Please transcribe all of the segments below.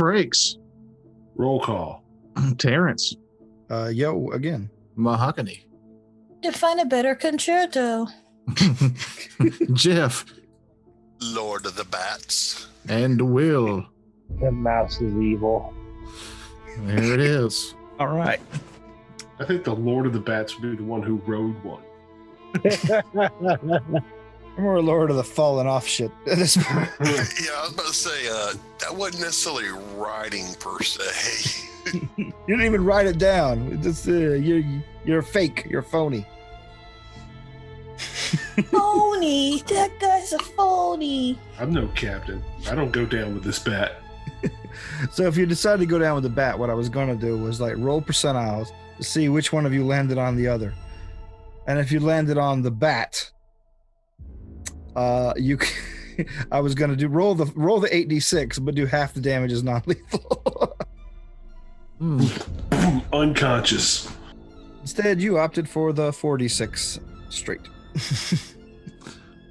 Frakes. Roll call. Terrence. Yo, again. Mahogany. To find a better concerto. Jeff. Lord of the Bats. And Will. The mouse is evil. There it is. All right. I think the Lord of the Bats would be the one who rode one. I'm more Lord of the fallen off shit at this point. Yeah, I was about to say, that wasn't necessarily riding per se. You didn't even write it down. It's, you're fake. You're phony. Phony. That guy's a phony. I'm no captain. I don't go down with this bat. So if you decide to go down with the bat, what I was going to do was like roll percentiles to see which one of you landed on the other. And if you landed on the bat, I was going to do roll the 8d6, but do half the damage as non-lethal. Unconscious. Instead, you opted for the 4d6 straight.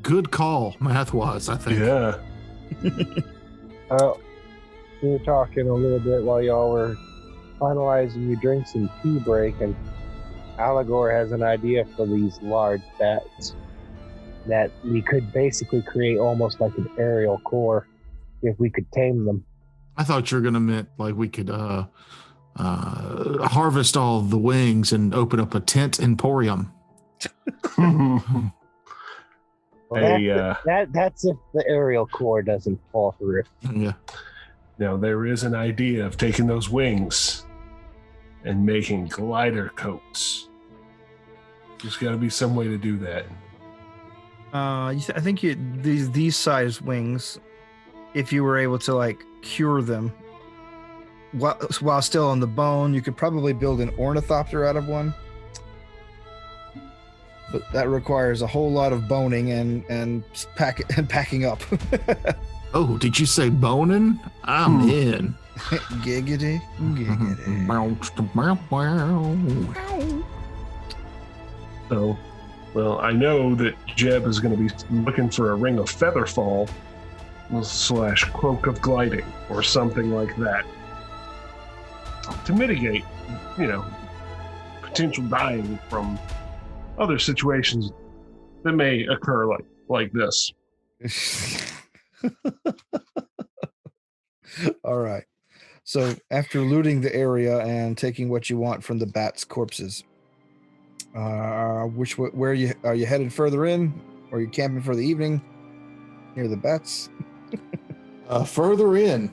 Good call, math-wise, I think. Yeah. We were talking a little bit while y'all were finalizing your drinks and tea break, and Allegor has an idea for these large bats that we could basically create almost like an aerial core if we could tame them. I thought you were going to meant like we could harvest all the wings and open up a tent emporium. Well, that's if the aerial core doesn't fall through. Yeah. Now, there is an idea of taking those wings and making glider coats. There's got to be some way to do that. I think these size wings, if you were able to like cure them while still on the bone, you could probably build an ornithopter out of one. But that requires a whole lot of boning and packing up. Oh, did you say boning? I'm in. Giggity, giggity. So, well, I know that Jeb is going to be looking for a ring of featherfall / cloak of gliding or something like that to mitigate, potential dying from other situations that may occur like this. All right. So after looting the area and taking what you want from the bats' corpses, are you headed further in, or are you camping for the evening near the bats? Further in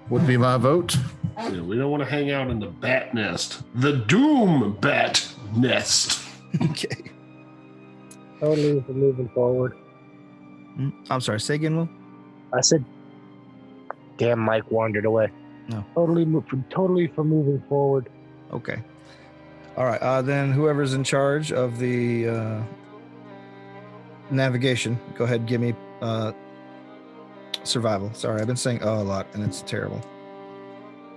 would be my vote. Yeah, we don't want to hang out in the bat nest. The Doom Bat Nest. Okay. Totally for moving forward. I'm sorry, say again, Will? I said, damn, Mike wandered away. No. Totally for moving forward. Okay. All right. Then whoever's in charge of the navigation, go ahead and give me survival. Sorry, I've been saying a lot, and it's terrible.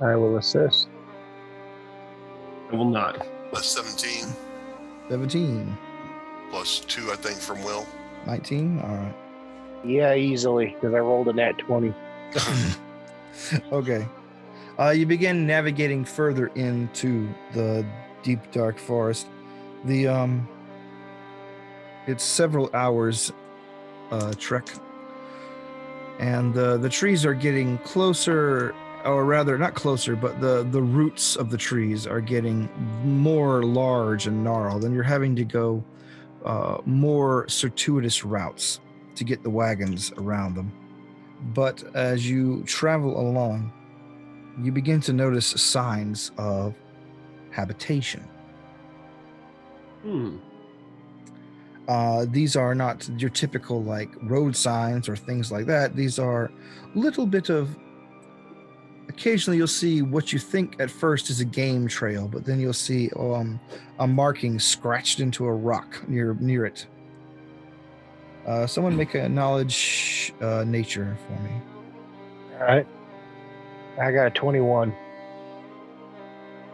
I will assist. I will not. Plus 17. 17. Plus 2, I think, from Will. 19. All right. Yeah, easily, because I rolled a nat 20. Okay. You begin navigating further into the deep, dark forest. It's several hours trek, and the trees are getting closer, or rather, not closer, but the roots of the trees are getting more large and gnarled, and you're having to go more circuitous routes to get the wagons around them. But as you travel along, you begin to notice signs of habitation. These are not your typical like road signs or things like that. These are a little bit of, occasionally you'll see what you think at first is a game trail, but then you'll see a marking scratched into a rock near it. Someone make a knowledge nature for me. All right. I got a 21.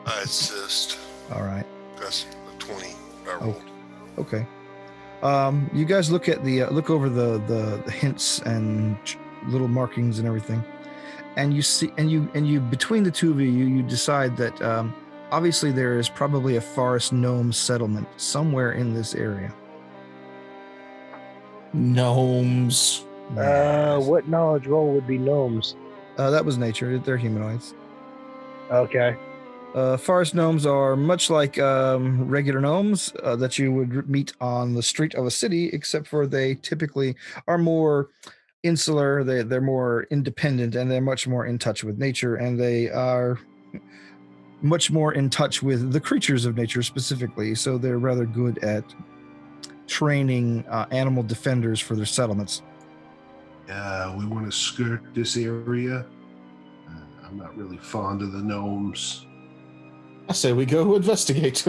I assist. All right. That's a 20 I rolled. Okay. You guys look over the hints and little markings and everything, and you see, and you between the two of you, you decide that obviously there is probably a forest gnome settlement somewhere in this area. Gnomes. Yes. What knowledge roll would be gnomes? That was nature. They're humanoids. Okay. Forest gnomes are much like regular gnomes that you would meet on the street of a city, except for they typically are more insular. They're more independent, and they're much more in touch with nature, and they are much more in touch with the creatures of nature specifically. So they're rather good at training animal defenders for their settlements. We want to skirt this area. I'm not really fond of the gnomes. I say we go investigate.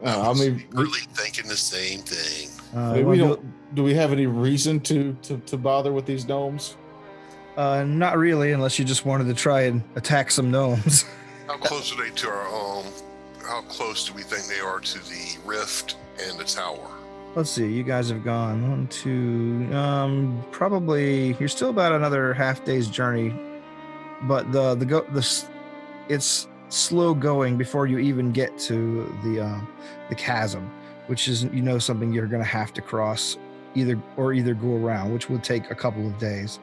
I mean, Really thinking the same thing. do we have any reason to bother with these gnomes? Not really, unless you just wanted to try and attack some gnomes. How close are they to our home? How close do we think they are to the rift and the tower? Let's see. You guys have gone 1, 2. Probably you're still about another half day's journey, but it's slow going before you even get to the chasm, which is something you're going to have to cross either go around, which would take a couple of days.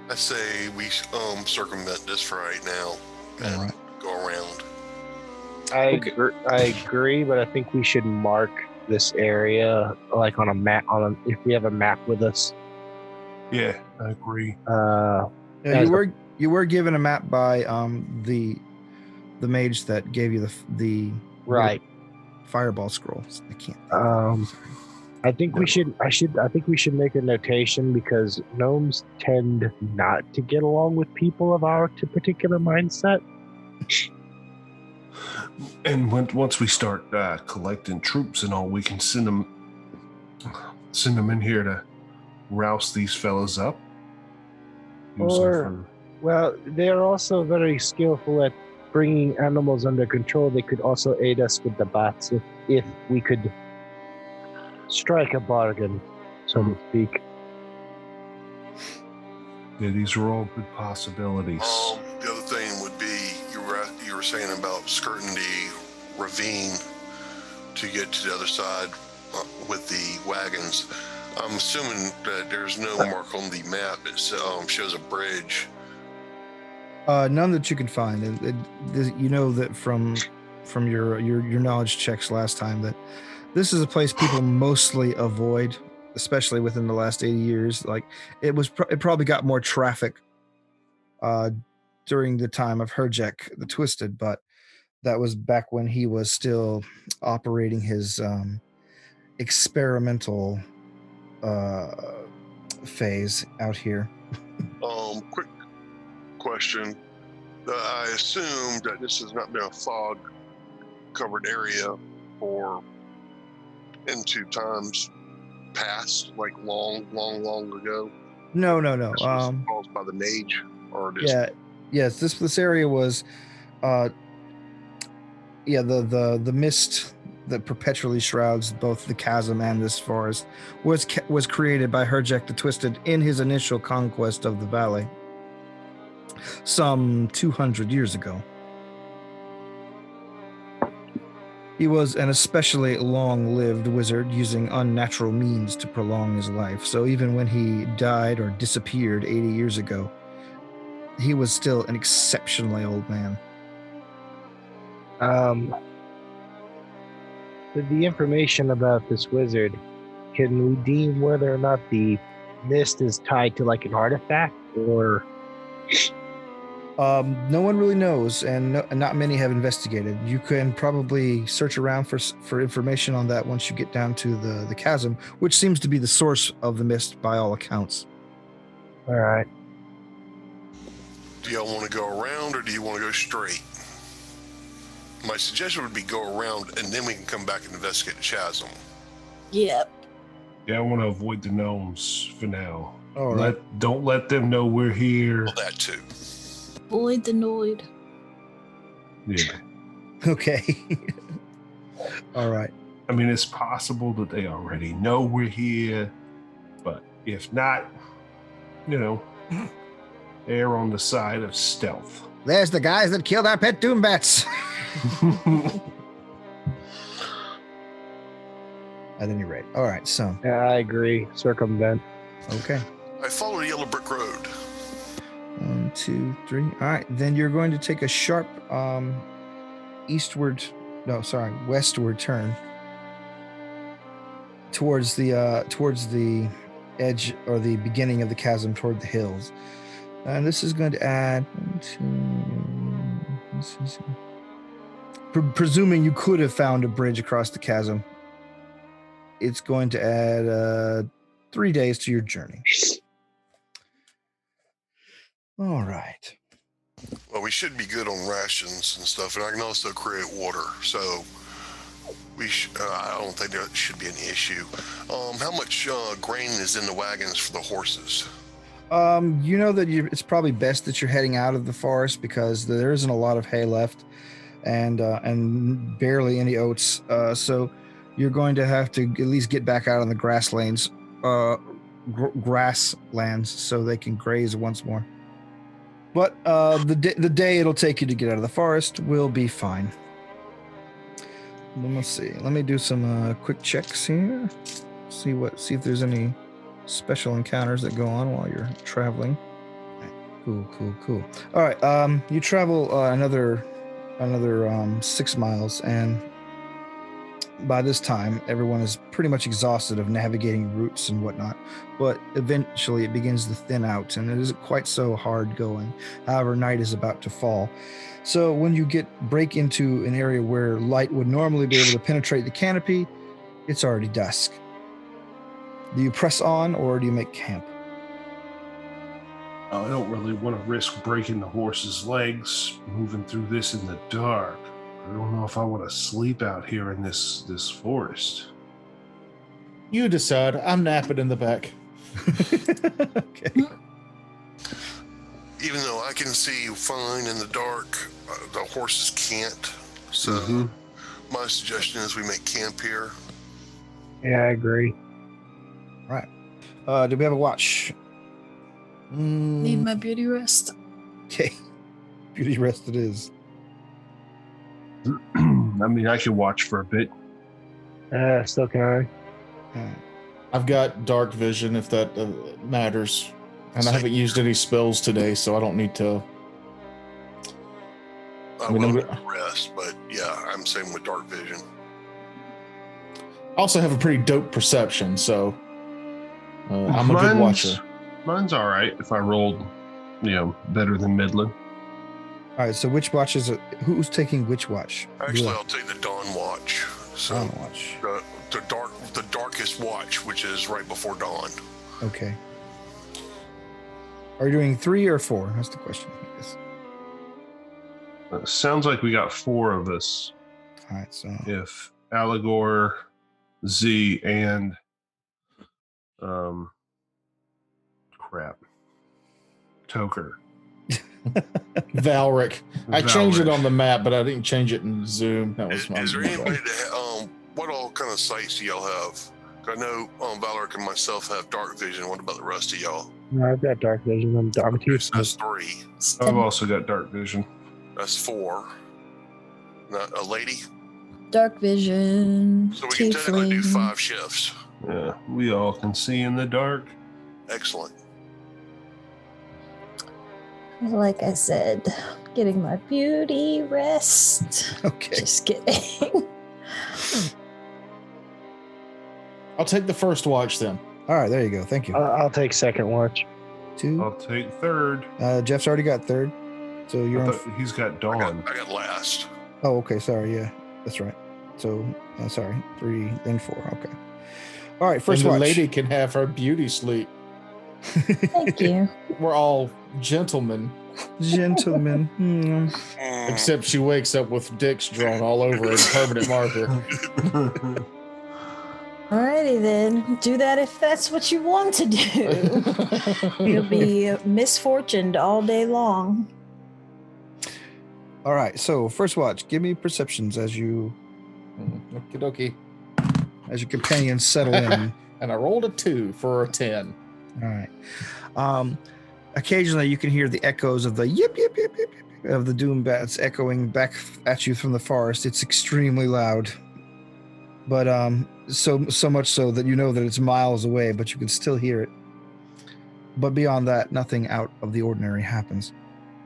I say we circumvent this for right now and go around. I agree, but I think we should mark this area like on a map. If we have a map with us. Yeah, I agree. You were given a map by the mage that gave you the right fireball scrolls. I can't. I think we should. I think we should make a notation because gnomes tend not to get along with people of our particular mindset. And once we start collecting troops and all, we can send them in here to rouse these fellas up. Well, they are also very skillful at bringing animals under control. They could also aid us with the bats if we could strike a bargain, so to speak. Yeah, these are all good possibilities. The other thing would be you were saying about skirting the ravine to get to the other side with the wagons. I'm assuming that there's no mark on the map that shows a bridge. None that you can find. You know that from your knowledge checks last time that this is a place people mostly avoid, especially within the last 80 years. Like it probably got more traffic during the time of Herjek the Twisted, but that was back when he was still operating his experimental phase out here. Quick question. I assume that this has not been a fog-covered area for into times past, like long ago. No. This was caused by the mage, or just Yes. This area was, the mist that perpetually shrouds both the chasm and this forest was created by Herjek the Twisted in his initial conquest of the valley, some 200 years ago. He was an especially long-lived wizard, using unnatural means to prolong his life. So even when he died or disappeared 80 years ago, he was still an exceptionally old man. The information about this wizard, can we deem whether or not the mist is tied to like an artifact or? No one really knows, and not many have investigated. You can probably search around for information on that once you get down to the chasm, which seems to be the source of the mist by all accounts. All right. Do y'all want to go around, or do you want to go straight? My suggestion would be go around, and then we can come back and investigate the chasm. Yep. Yeah, I want to avoid the gnomes for now. All right. Don't let them know we're here. Well, that too. Avoid the Noid. Yeah. Okay. All right. I mean, it's possible that they already know we're here. If not, err on the side of stealth. There's the guys that killed our pet doom bats. At any rate. All right, so. Yeah, I agree. Circumvent. Okay. I follow the yellow brick road. 1, 2, 3. All right, then you're going to take a sharp westward turn towards the edge or the beginning of the chasm toward the hills. And this is going to add presuming you could have found a bridge across the chasm, it's going to add 3 days to your journey. All right. Well, we should be good on rations and stuff, and I can also create water. So I don't think that should be an issue. How much grain is in the wagons for the horses? You know that it's probably best that you're heading out of the forest because there isn't a lot of hay left, and barely any oats. So you're going to have to at least get back out on the grasslands, so they can graze once more. But the day it'll take you to get out of the forest will be fine. Let's see. Let me do some quick checks here. See if there's any special encounters that go on while you're traveling. Cool. All right. You travel another 6 miles, and by this time, everyone is pretty much exhausted of navigating routes and whatnot. But eventually, it begins to thin out, and it isn't quite so hard going. However, night is about to fall. So when you break into an area where light would normally be able to penetrate the canopy, it's already dusk. Do you press on, or do you make camp? I don't really want to risk breaking the horse's legs moving through this in the dark. I don't know if I want to sleep out here in this forest. You decide. I'm napping in the back. Okay. Even though I can see fine in the dark, the horses can't. So my suggestion is we make camp here. Yeah, I agree. All right. Do we have a watch? Need my beauty rest. Okay. Beauty rest it is. I mean, I can watch for a bit. So can I. I've got dark vision if that matters. And I haven't used any spells today, so I don't need to. I will need to rest, but yeah, I'm same with dark vision. I also have a pretty dope perception, so I'm a good watcher. Mine's all right if I rolled, better than middling. All right, so which watch is it? Who's taking which watch? Actually, I'll take the dawn watch. So Dawn watch. The darkest watch, which is right before dawn. Okay. Are you doing 3 or 4? That's the question, I guess. Sounds like we got 4 of us. All right, so If Allegor, Z, and Toker. Valric. I changed it on the map, but I didn't change it in Zoom. That was Is there anybody that what all kind of sights do y'all have? I know Valric and myself have dark vision. What about the rest of y'all? No, I've got dark vision. I'm too That's 3. I've also got dark vision. That's 4. Not a lady. Dark vision. So we can technically do tiefling. 5 shifts. Yeah, we all can see in the dark. Excellent. Like I said, getting my beauty rest. okay. Just kidding. I'll take the first watch then. All right, there you go. Thank you. I'll take second watch. 2. I'll take third. Jeff's already got 3rd. So you're I on. thought he's got dawn. I got last. Oh, okay. Sorry. Yeah, that's right. So, sorry. 3, then 4. Okay. All right. First And the watch. lady can have her beauty sleep. Thank you. We're all gentlemen, Gentlemen. except she wakes up with dicks drawn all over in permanent marker. Alrighty then. Do that if that's what you want to do. You'll be misfortuned all day long. All right. So first watch. Give me perceptions as you, Okie dokie. as your companions settle in. And I rolled a 2 for a 10. All right. Occasionally, you can hear the echoes of the yip yip yip yip yip of the doom bats echoing back at you from the forest. It's extremely loud, but so much so that you know that it's miles away, but you can still hear it. But beyond that, nothing out of the ordinary happens.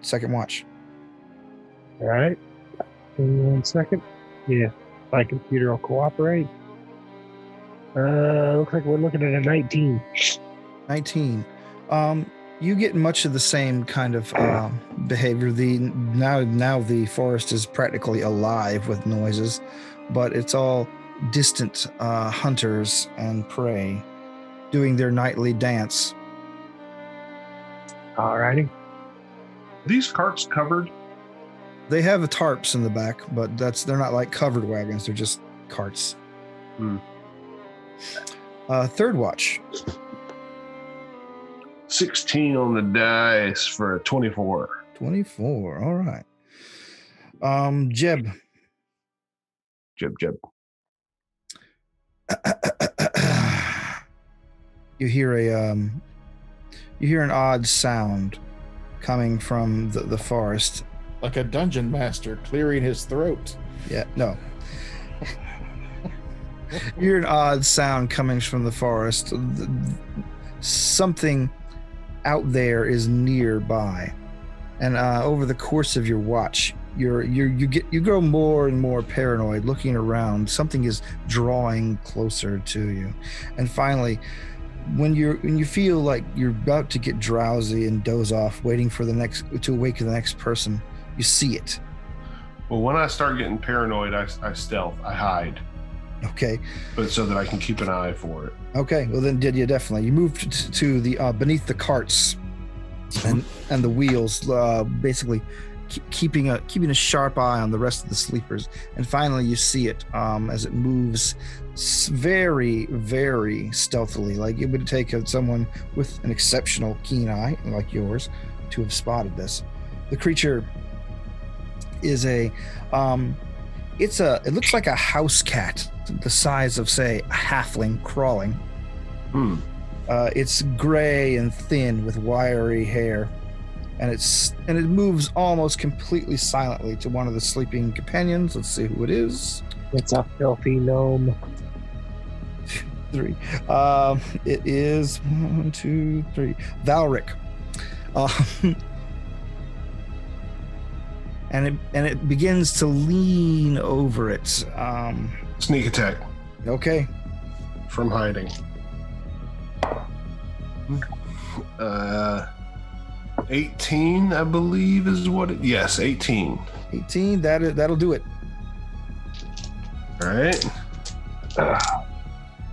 Second watch. All right. Give me 1 second. Yeah, my computer will cooperate. Looks like we're looking at a 19. 19. You get much of the same kind of behavior. Now the forest is practically alive with noises, but it's all distant hunters and prey doing their nightly dance. Alrighty. These carts covered? They have the tarps in the back, but they're not like covered wagons. They're just carts. Third watch. 16 on the dice for a 24. 24. All right. Jeb. Jeb. You hear an odd sound coming from the forest. Like a dungeon master clearing his throat. Yeah, no. You hear an odd sound coming from the forest. Something out there is nearby, and over the course of your watch, you grow more and more paranoid, looking around. Something is drawing closer to you, and finally, when you feel like you're about to get drowsy and doze off, waiting for to awaken the next person, you see it. Well, when I start getting paranoid, I stealth. I hide. Okay. But so that I can keep an eye for it. Okay. Well, then, you definitely. You move to the beneath the carts and the wheels, basically keeping a sharp eye on the rest of the sleepers. And finally, you see it as it moves very, very stealthily. Like it would take someone with an exceptional keen eye like yours to have spotted this. The creature is it looks like a house cat, the size of, say, a halfling crawling. It's gray and thin with wiry hair, and it moves almost completely silently to one of the sleeping companions. Let's see who it is. It's a filthy gnome. 3. It is 1, 2, 3. Valric. And it begins to lean over it. Sneak attack. Okay. From hiding. 18, I believe, is what it. Yes, 18. 18. That'll do it. All right.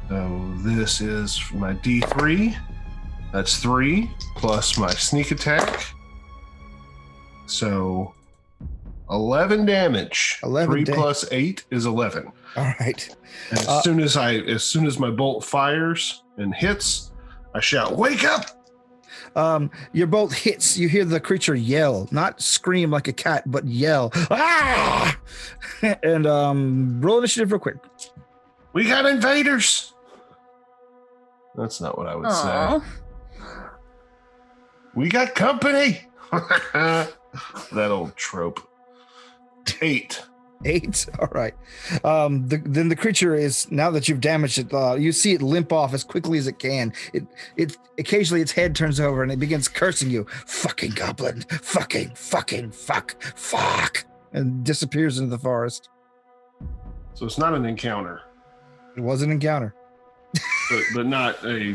So this is my D3. That's 3 plus my sneak attack. So 11 damage. 3 plus 8 is 11. All right. And as soon as my bolt fires and hits, I shout, "Wake up!" Your bolt hits. You hear the creature yell, not scream like a cat, but yell. Ah! And roll initiative real quick. We got invaders. That's not what I would say. We got company. That old trope. 8. 8. All right. Then the creature is, now that you've damaged it, you see it limp off as quickly as it can. It occasionally its head turns over and it begins cursing you. Fucking goblin. Fucking fuck. And disappears into the forest. So it's not an encounter. It was an encounter. but not a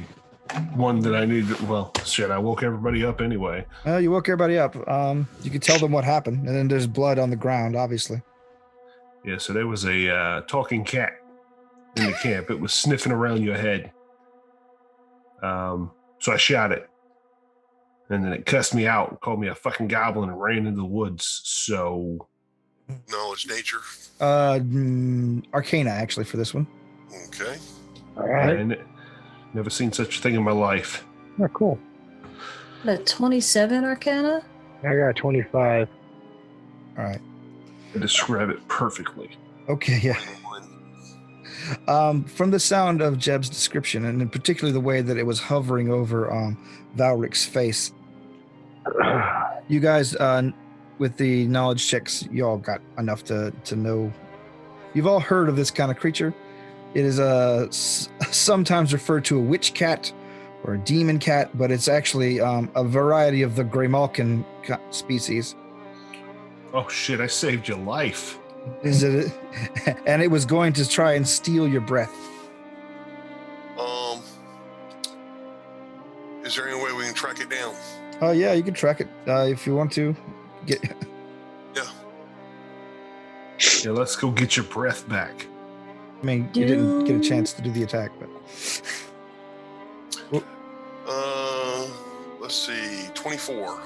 one that I need. Well, shit, I woke everybody up anyway. Well, you woke everybody up. You could tell them what happened, and then there's blood on the ground, obviously. Yeah, so there was a talking cat in the camp. It was sniffing around your head. So I shot it. And then it cussed me out, called me a fucking goblin, and ran into the woods. So... Knowledge nature. Arcana, actually, for this one. Okay. All right. And never seen such a thing in my life. Oh, cool. A 27 Arcana? I got 25. All right. I describe it perfectly. Okay, yeah. From the sound of Jeb's description, and in particular the way that it was hovering over Valric's face, you guys, with the knowledge checks, you all got enough to know. You've all heard of this kind of creature. It is sometimes referred to a witch cat or a demon cat, but it's actually a variety of the Greymalkin species. Oh shit! I saved your life. Is it? And it was going to try and steal your breath. Is there any way we can track it down? Oh yeah, you can track it if you want to. Yeah. Yeah, let's go get your breath back. I mean, you didn't get a chance to do the attack, but. Let's see, 24.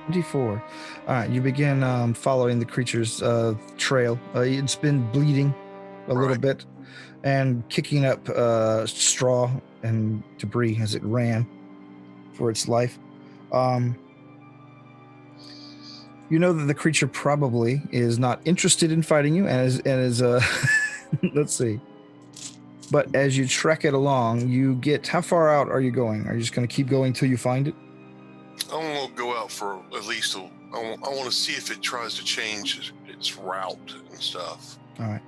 24. All right, you begin following the creature's trail. It's been bleeding a little bit and kicking up straw and debris as it ran for its life. You know that the creature probably is not interested in fighting you and is let's see. But as you trek it along, you get, how far out are you going? Are you just going to keep going till you find it? I want to go out for at least I want to see if it tries to change its route and stuff. All right.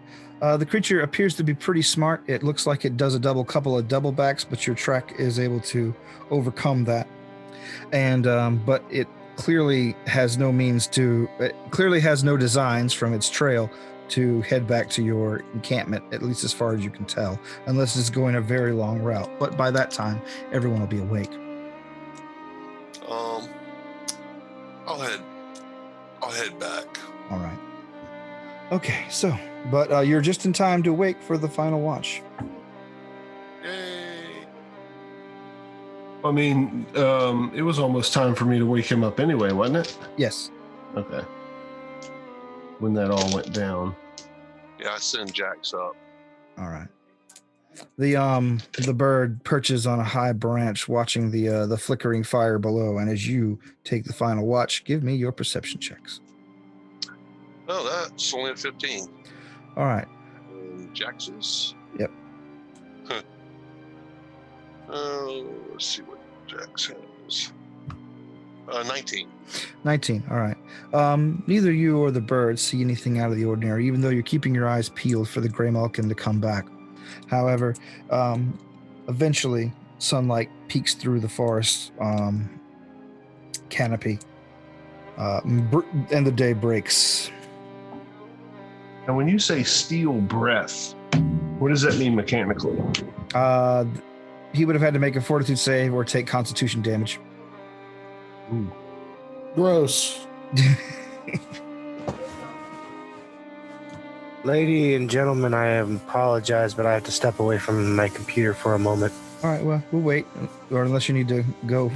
The creature appears to be pretty smart. It looks like it does a couple of double backs, but your trek is able to overcome that. And but it clearly has no designs from its trail to head back to your encampment, at least as far as you can tell, unless it's going a very long route. But by that time, everyone will be awake. I'll head back. All right. Okay, so, but you're just in time to wake for the final watch. Yay! I mean, it was almost time for me to wake him up anyway, wasn't it? Yes. Okay. When that all went down. Yeah, I send Jax up. All right. The bird perches on a high branch, watching the flickering fire below. And as you take the final watch, give me your perception checks. Oh, that's only at 15. All right. Jax's. Yep. Let's see what Jax has. 19. 19. All right. Neither you or the bird see anything out of the ordinary, even though you're keeping your eyes peeled for the Greymalkin to come back. However, eventually sunlight peeks through the forest canopy, and the day breaks. And when you say steal breath, what does that mean mechanically? He would have had to make a fortitude save or take constitution damage. Ooh. Gross. Lady and gentlemen, I apologize, but I have to step away from my computer for a moment. All right, well, we'll wait, or unless you need to go.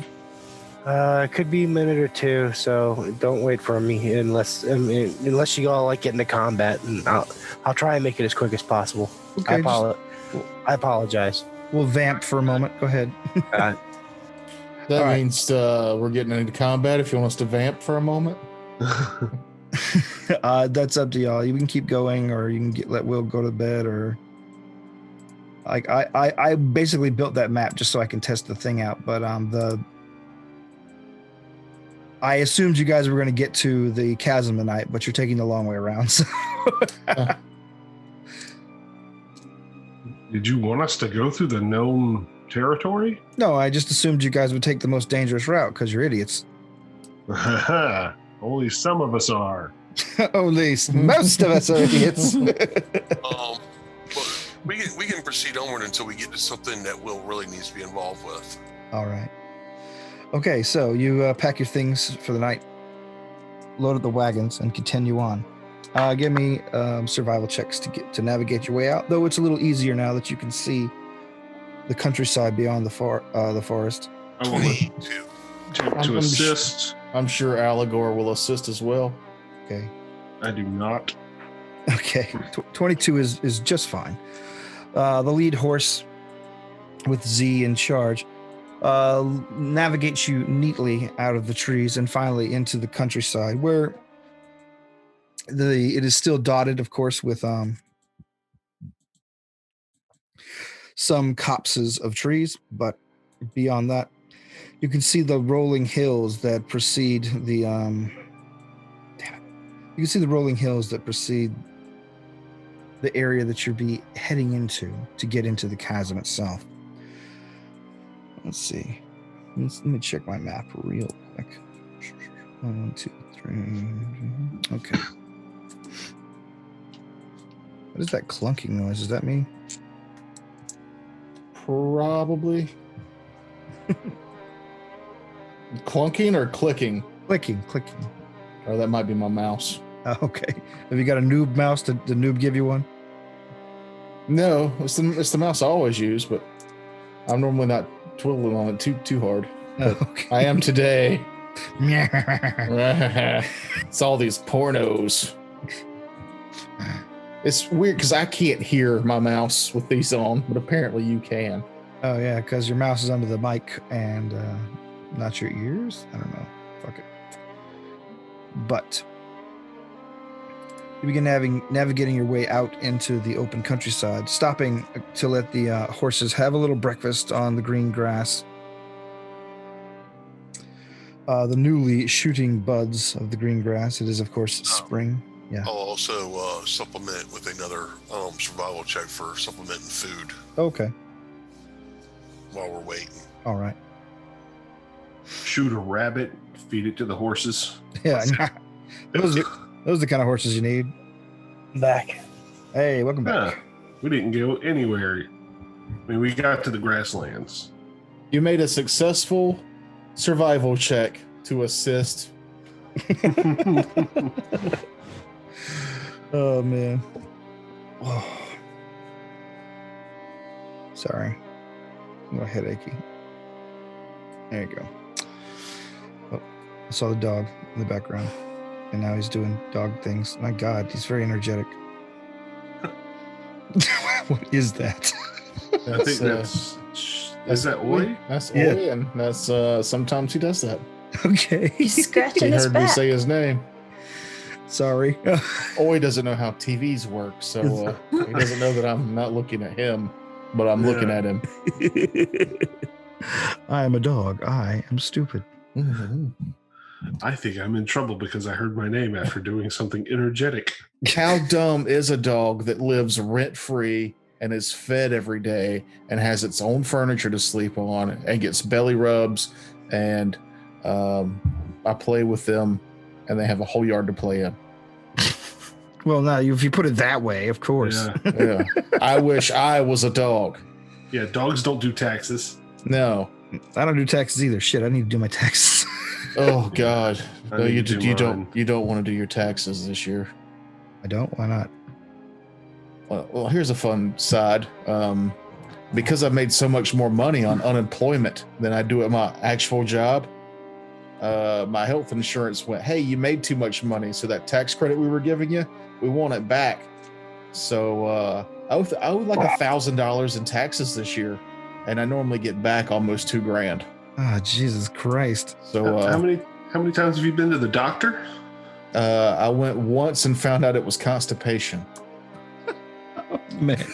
It could be a minute or two, so don't wait for me unless you all like get into combat, and I'll try and make it as quick as possible. Okay, I apologize. We'll vamp for a moment. Go ahead. That All right. means we're getting into combat. If you want us to vamp for a moment. That's up to y'all. You can keep going, or you can let Will go to bed, or like I basically built that map just so I can test the thing out. But I assumed you guys were going to get to the chasm tonight, but you're taking the long way around. So. Did you want us to go through the known territory? No, I just assumed you guys would take the most dangerous route because you're idiots. Only some of us are. Only most of us are idiots. But we can proceed onward until we get to something that Will really needs to be involved with. All right. Okay, so you pack your things for the night, load up the wagons, and continue on. Give me survival checks to navigate your way out, though it's a little easier now that you can see the countryside beyond the forest. I will to assist. I'm sure Allegor will assist as well. Okay. I do not. Okay. 22 is just fine. The lead horse with Z in charge navigates you neatly out of the trees and finally into the countryside, where it is still dotted, of course, with some copses of trees, but beyond that, you can see the rolling hills that precede the damn it. You can see the rolling hills that precede the area that you'll be heading into to get into the chasm itself. Let's see. Let me check my map real quick. 1, 2, 3. Okay. What is that clunking noise? Is that me? Probably. Clunking or clicking? Clicking. Or that might be my mouse. Okay. Have you got a noob mouse? Did the noob give you one? No, it's the mouse I always use, but I'm normally not twiddling on it too hard. But Okay. I am today. It's all these pornos. It's weird because I can't hear my mouse with these on, but apparently you can. Oh yeah, because your mouse is under the mic and not your ears. I don't know. Fuck it. But you begin navigating your way out into the open countryside, stopping to let the horses have a little breakfast on the green grass. The newly shooting buds of the green grass. It is, of course, spring. Yeah. I'll also supplement with another survival check for supplementing food Okay. while we're waiting. All right. Shoot a rabbit, feed it to the horses. Yeah. Those are the kind of horses you need. Back. Hey, welcome back. We didn't go anywhere. I mean, we got to the grasslands. You made a successful survival check to assist. Oh man. Oh. Sorry. I'm a little headachy. There you go. Oh, I saw the dog in the background. And now he's doing dog things. My God, he's very energetic. What is that? I think is that Oi? That's Yeah. Oi, and that's sometimes he does that. Okay. He's scratching He his heard me back. say his name. Sorry. Oi doesn't know how TVs work, so he doesn't know that I'm not looking at him, but I'm looking at him. I am a dog. I am stupid. I think I'm in trouble because I heard my name after doing something energetic. How dumb is a dog that lives rent-free and is fed every day and has its own furniture to sleep on and gets belly rubs, and I play with them and they have a whole yard to play in. Well, now if you put it that way, of course. Yeah. Yeah. I wish I was a dog. Yeah, dogs don't do taxes. No. I don't do taxes either. Shit, I need to do my taxes. Oh God. I No, need you to do mine. don't want to do your taxes this year. I don't. Why not? Well, here's a fun side. Because I made so much more money on unemployment than I do at my actual job, my health insurance went, hey, you made too much money, so that tax credit we were giving you, we want it back. So I owe like $1,000 in taxes this year, and I normally get back almost $2,000. Ah, Jesus Christ. So How many times have you been to the doctor? I went once and found out it was constipation. Man,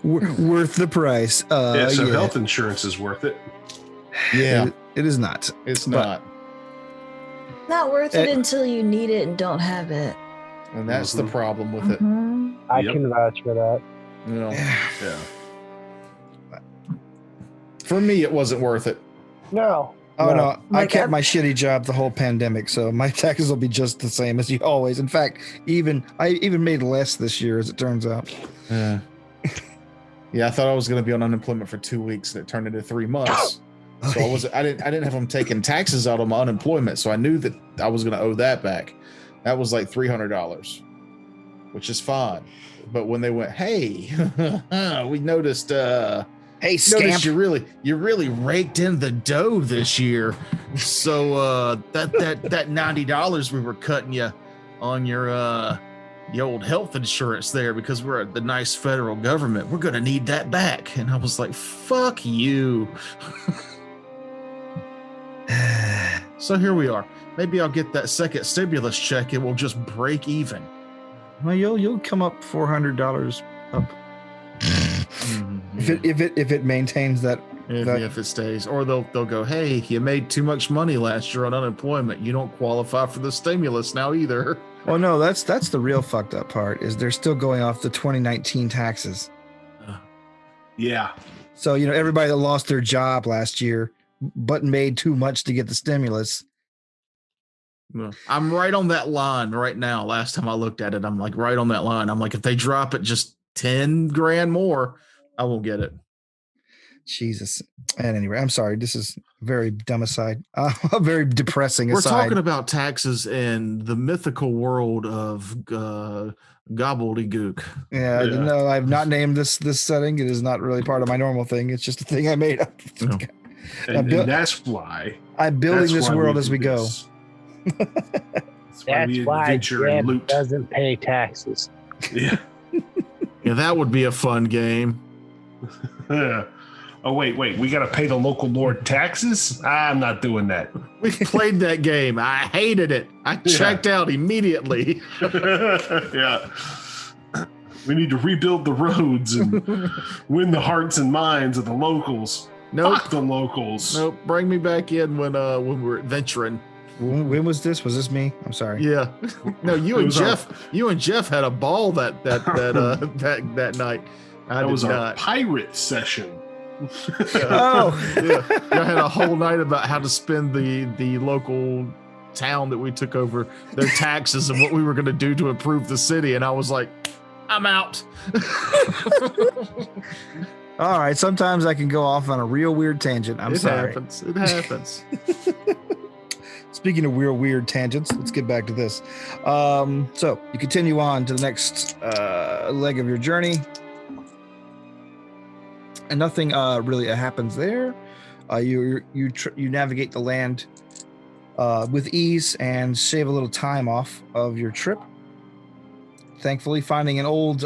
worth the price. Yeah, so health insurance is worth it. Yeah, It is not. it's but- not. Not worth it Eh. until you need it and don't have it. And that's the Mhm. problem with it. Mhm. I Yep. can vouch for that. You know, Yeah. for me, it wasn't worth it. No. Oh no, I Like, kept I've- my shitty job the whole pandemic, so my taxes will be just the same as you always. In fact, I even made less this year, as it turns out. Yeah. Yeah, I thought I was going to be on unemployment for 2 weeks, and it turned into 3 months. So I didn't have them taking taxes out of my unemployment, so I knew that I was going to owe that back. That was like $300, which is fine. But when they went, hey, we noticed Hey, noticed scamp. you really raked in the dough this year. So that $90 we were cutting you on your old health insurance there, because we're at the nice federal government, we're gonna need that back. And I was like, fuck you. So here we are. Maybe I'll get that second stimulus check and we'll just break even. Well, you'll come up $400 up. If it maintains that. If it stays, or they'll go, hey, you made too much money last year on unemployment. You don't qualify for the stimulus now either. Well, no, that's the real fucked up part is they're still going off the 2019 taxes. Yeah. So, everybody that lost their job last year but made too much to get the stimulus. I'm right on that line right now. Last time I looked at it, I'm like right on that line. I'm like, if they drop it just 10 grand more, I won't get it. Jesus. And anyway, I'm sorry. This is very dumb aside. A very depressing We're aside. talking about taxes in the mythical world of gobbledygook. Yeah, no, I've not named this setting. It is not really part of my normal thing. It's just a thing I made up. No. And that's why I'm building this world as we go. That's why Jeb doesn't pay taxes. Yeah. Yeah, that would be a fun game. Oh, wait. We got to pay the local lord taxes? I'm not doing that. We played that game. I hated it. I checked out immediately. Yeah. We need to rebuild the roads and win the hearts and minds of the locals. Nope. Fuck the locals. Nope. Bring me back in when we're adventuring. When was this? Was this me? I'm sorry. Yeah. No, you and Jeff had a ball that night. That was our pirate session. Oh. Yeah. I had a whole night about how to spend the local town that we took over, their taxes, and what we were going to do to improve the city. And I was like, I'm out. All right. Sometimes I can go off on a real weird tangent. I'm sorry. It happens. Speaking of real weird tangents, let's get back to this. So you continue on to the next leg of your journey. And nothing really happens there. You navigate the land with ease and save a little time off of your trip. Thankfully, finding an old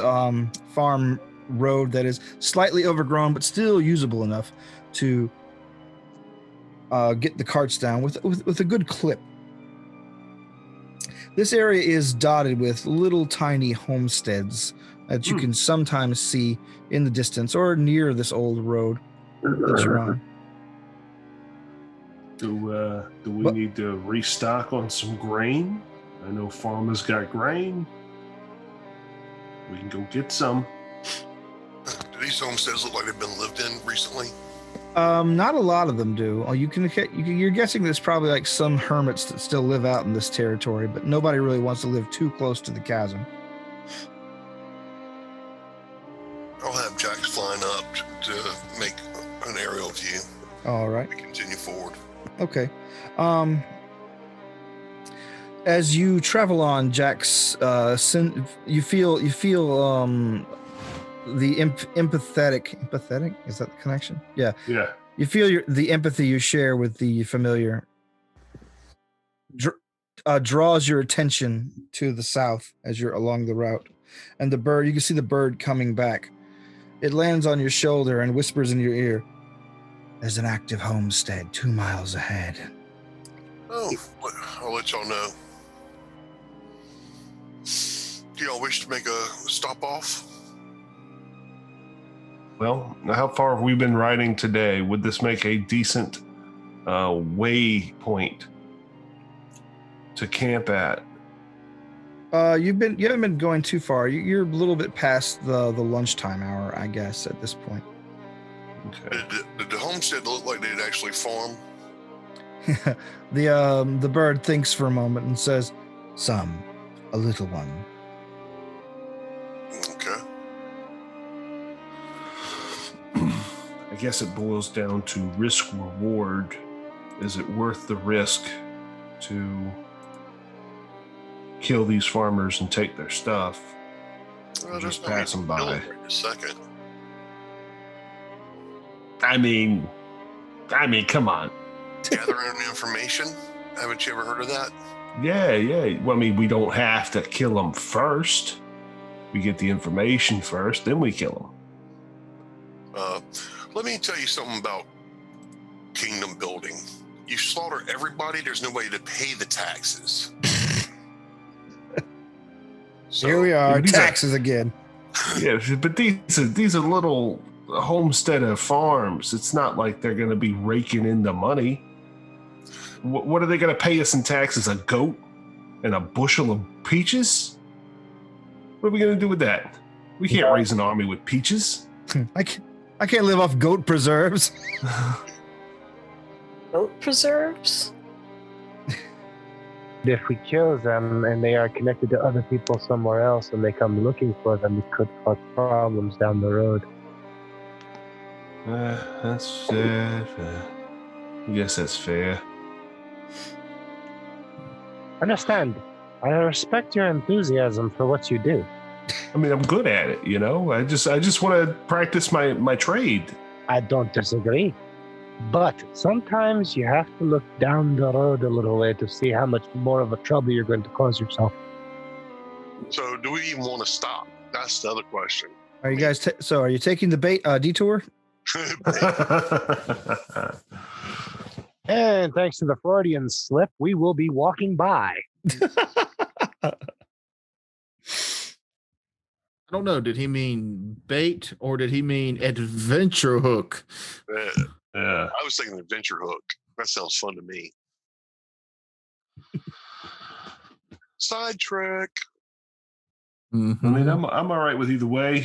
farm road that is slightly overgrown but still usable enough to get the carts down with a good clip. This area is dotted with little tiny homesteads that you can sometimes see in the distance or near this old road that you're on. Do we need to restock on some grain? I know farmers got grain. We can go get some. Do these homesteads look like they've been lived in recently? Not a lot of them do. You're guessing there's probably like some hermits that still live out in this territory, but nobody really wants to live too close to the chasm. I'll have Jax flying up to make an aerial view. All right. We continue forward. Okay. As you travel on, Jax, you feel the empathetic. Is that the connection? Yeah. Yeah. You feel the empathy you share with the familiar draws your attention to the south as you're along the route, and you can see the bird coming back. It lands on your shoulder and whispers in your ear, "There's an active homestead 2 miles ahead." Oh, I'll let y'all know. Do y'all wish to make a stop off? Well, how far have we been riding today? Would this make a decent waypoint to camp at? You haven't been going too far. You're a little bit past the lunchtime hour, I guess, at this point. Okay. Did the homestead look like they'd actually farm? The bird thinks for a moment and says, a little one. Okay. I guess it boils down to risk reward. Is it worth the risk to kill these farmers and take their stuff? Or just pass them by? Right a second. I mean, come on. Gathering information? Haven't you ever heard of that? Yeah. Well, I mean, we don't have to kill them first. We get the information first, then we kill them. Let me tell you something about kingdom building. You slaughter everybody, there's nobody to pay the taxes. So, here we are, taxes again. Yeah, but these are little homesteader farms. It's not like they're going to be raking in the money. What are they going to pay us in taxes? A goat and a bushel of peaches? What are we going to do with that? We can't raise an army with peaches. I can't live off goat preserves. Goat preserves? If we kill them and they are connected to other people somewhere else and they come looking for them, it could cause problems down the road. That's fair. I guess that's fair. Understand. I respect your enthusiasm for what you do. I mean, I'm good at it, you know? I just want to practice my trade. I don't disagree. But sometimes you have to look down the road a little way to see how much more of a trouble you're going to cause yourself. So, do we even want to stop? That's the other question. Are you guys? So, are you taking the detour? And thanks to the Freudian slip, we will be walking by. I don't know. Did he mean bait or did he mean adventure hook? Yeah. I was thinking adventure hook. That sounds fun to me. Sidetrack. I mean, I'm all right with either way.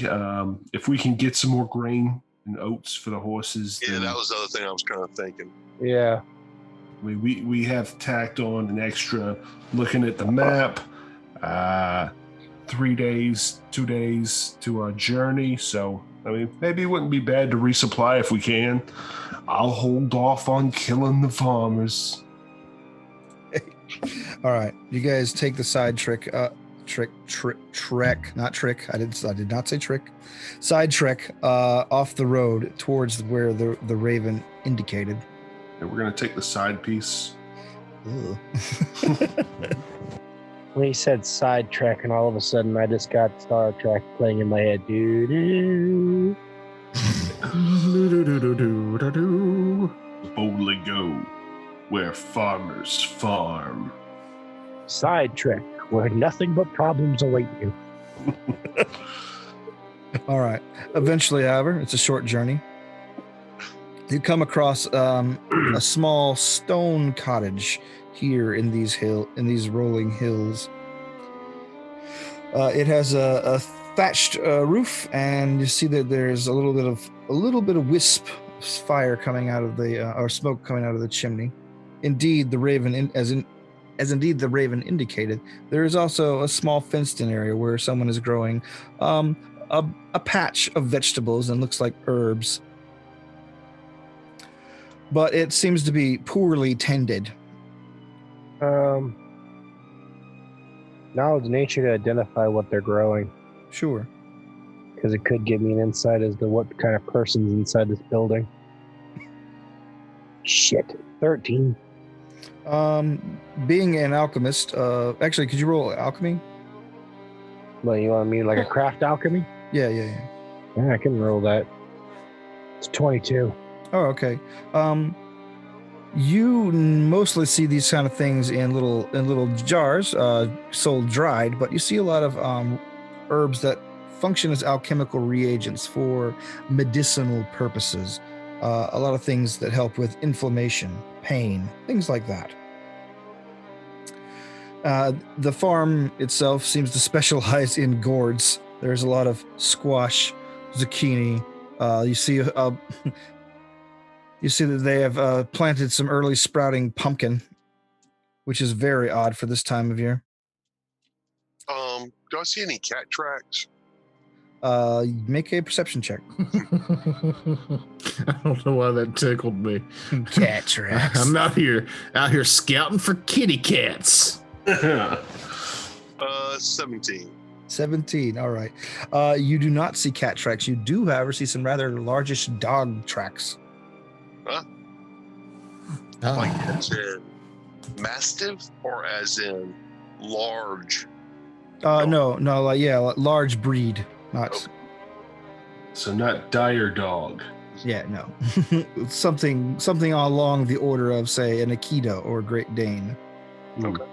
If we can get some more grain and oats for the horses. Yeah, that was the other thing I was kind of thinking. Yeah. I mean, we have tacked on an extra looking at the map. 3 days, 2 days to our journey. So, I mean, maybe it wouldn't be bad to resupply if we can. I'll hold off on killing the farmers. All right, you guys take the side trek. Not trick. I did not say trick. Side trek off the road towards where the raven indicated. And we're gonna take the side piece. When he said sidetrack, and all of a sudden I just got Star Trek playing in my head. Doo-doo. Boldly go where farmers farm. Sidetrack, where nothing but problems await you. All right. Eventually, however, it's a short journey. You come across a small stone cottage here in these rolling hills. It has a thatched roof, and you see that there's a little bit of wisp of fire coming out of or smoke coming out of the chimney. Indeed, the raven, as indeed the raven indicated, there is also a small fenced-in area where someone is growing a patch of vegetables and looks like herbs. But it seems to be poorly tended. Knowledge nature to identify what they're growing, Sure. because it could give me an insight as to what kind of person's inside this building. Shit, 13. Being an alchemist, actually, could you roll alchemy? Well, you want me like a craft alchemy? Yeah. Yeah, I can roll that. It's 22. Oh, okay. You mostly see these kind of things in little jars, sold dried, but you see a lot of herbs that function as alchemical reagents for medicinal purposes. A lot of things that help with inflammation, pain, things like that. The farm itself seems to specialize in gourds. There's a lot of squash, zucchini. You see that they have planted some early sprouting pumpkin, which is very odd for this time of year. Do I see any cat tracks? Make a perception check. I don't know why that tickled me. Cat tracks. I'm out here scouting for kitty cats. 17. 17. All right. You do not see cat tracks. You do, however, see some rather largish dog tracks. Huh? Oh. Like as in mastiff or as in large? No, large breed, not. Okay. So not dire dog. Yeah, no. something along the order of, say, an Akita or a Great Dane. Okay.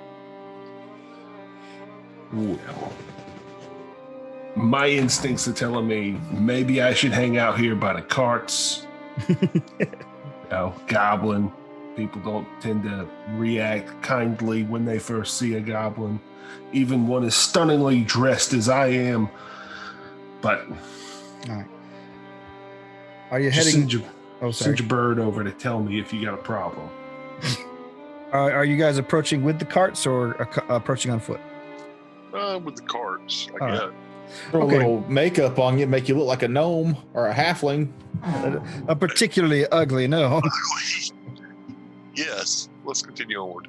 Well, My instincts are telling me maybe I should hang out here by the carts. Goblin. People don't tend to react kindly when they first see a goblin, even one as stunningly dressed as I am. But All right. Are you just heading? send your bird over to tell me if you got a problem. Are you guys approaching with the carts or approaching on foot? With the carts, I All right. guess. Throw Okay. a little makeup on you, make you look like a gnome or a halfling. A particularly ugly gnome. Yes, let's continue onward.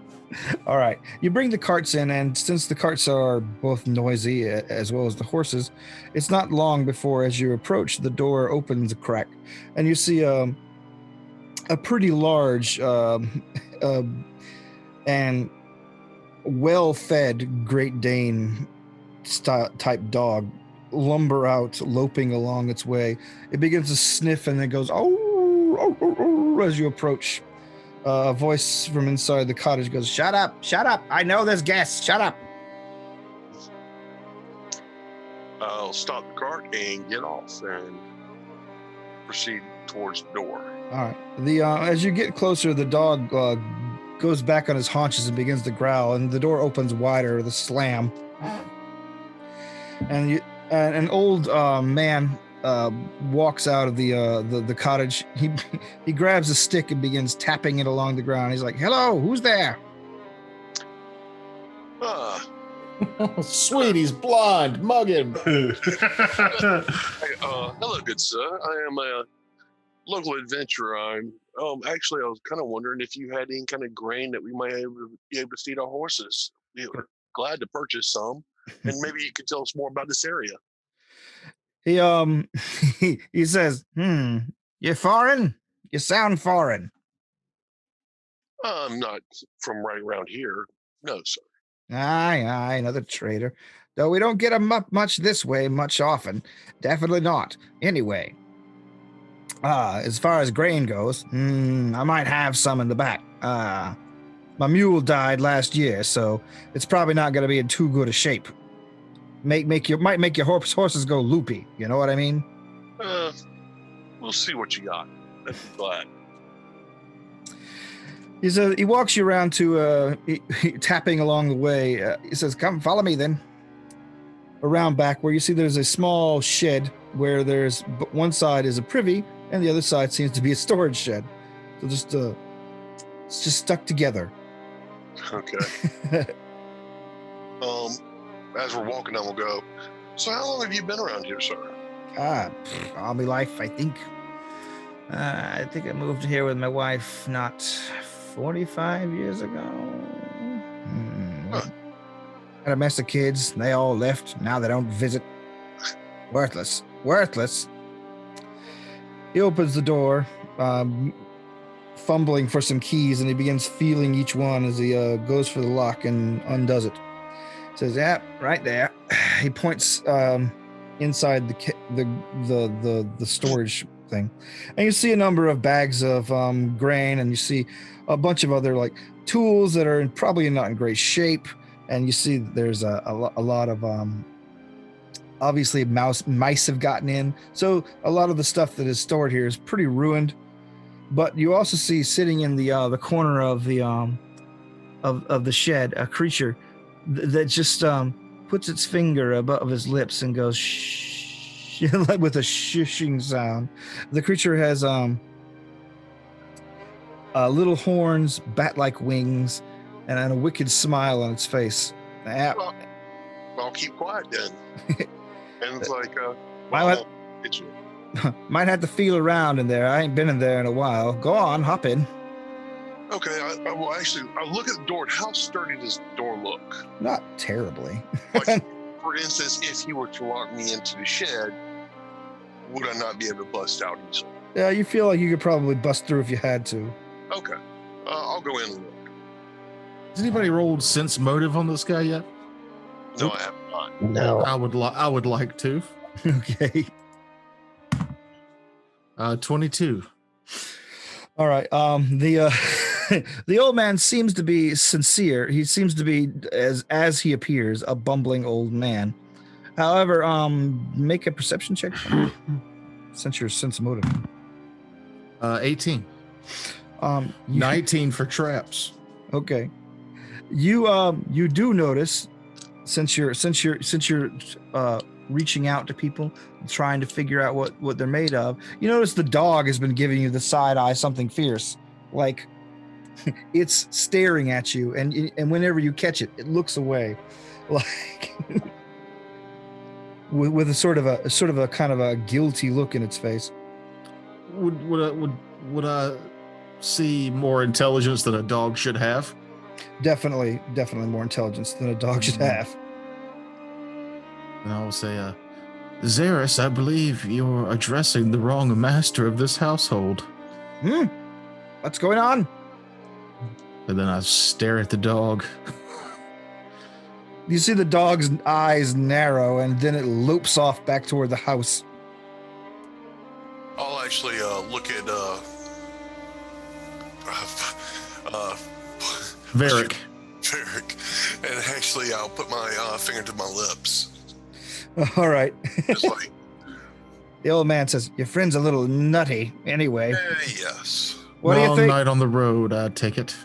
All right. You bring the carts in, and since the carts are both noisy as well as the horses, it's not long before, as you approach, the door opens a crack, and you see a pretty large and well-fed Great Dane type dog lumber out, loping along its way. It begins to sniff and then goes, oh, as you approach. A voice from inside the cottage goes, shut up, I know there's guests, shut up. I'll stop the cart and get off and proceed towards the door. All right. As you get closer, the dog goes back on his haunches and begins to growl, and the door opens wider with a slam. And an old man walks out of the cottage. He grabs a stick and begins tapping it along the ground. He's like, "Hello, who's there?" Sweet, he's blind. Mug him. Hey, hello, good sir. I am a local adventurer. I'm actually, I was kind of wondering if you had any kind of grain that we might be able to feed our horses. We were glad to purchase some, and maybe you could tell us more about this area. He says, "You foreign? You sound foreign." I'm not from right around here. No, sir. Aye, another traitor. Though we don't get 'em up much this way much often. Definitely not. Anyway, as far as grain goes, I might have some in the back. My mule died last year, so it's probably not going to be in too good a shape. Might make your horses go loopy. You know what I mean? We'll see what you got. I'd be glad. He walks you around to tapping along the way. He says, "Come, follow me then." Around back where you see there's a small shed where there's one side is a privy and the other side seems to be a storage shed. So it's just stuck together. Okay. As we're walking down, we'll go, so how long have you been around here, sir? All my life, I think. I think I moved here with my wife not 45 years ago. Had a mess of kids. They all left. Now they don't visit. Worthless. He opens the door, fumbling for some keys, and he begins feeling each one as he goes for the lock and undoes it. Says, "Yeah, right there." He points inside the storage thing, and you see a number of bags of grain, and you see a bunch of other like tools that are probably not in great shape, and you see there's a lot of obviously mice have gotten in, so a lot of the stuff that is stored here is pretty ruined. But you also see sitting in the corner of the shed a creature that just puts its finger above his lips and goes shh with a shushing sound. The creature has little horns, bat-like wings, and a wicked smile on its face. Well, I'll keep quiet then. And it's like, it's you. Might have to feel around in there. I ain't been in there in a while. Go on, hop in. Okay, I will actually, I'll look at the door. How sturdy does the door look? Not terribly. Like, for instance, if he were to lock me into the shed, would I not be able to bust out easily? Yeah, you feel like you could probably bust through if you had to. Okay, I'll go in and look. Has anybody rolled sense motive on this guy yet? No, I have not. No. I would like to. Okay. 22. All right. The old man seems to be sincere. He seems to be, as he appears, a bumbling old man. However, make a perception check since you're sense motive. 18. You, 19 for traps. okay. You do notice since you're reaching out to people, trying to figure out what they're made of. You notice the dog has been giving you the side eye, something fierce, like it's staring at you, and whenever you catch it, it looks away, like with a sort of a kind of a guilty look in its face. Would I see more intelligence than a dog should have? Definitely more intelligence than a dog should have. And I will say, Xeris, I believe you're addressing the wrong master of this household. What's going on? And then I stare at the dog. You see the dog's eyes narrow, and then it loops off back toward the house. I'll actually look at Varric. Varric, and actually I'll put my finger to my lips. All right. Just like, The old man says, "Your friend's a little nutty." Anyway, yes. what do you Long think? night on the road, I take it.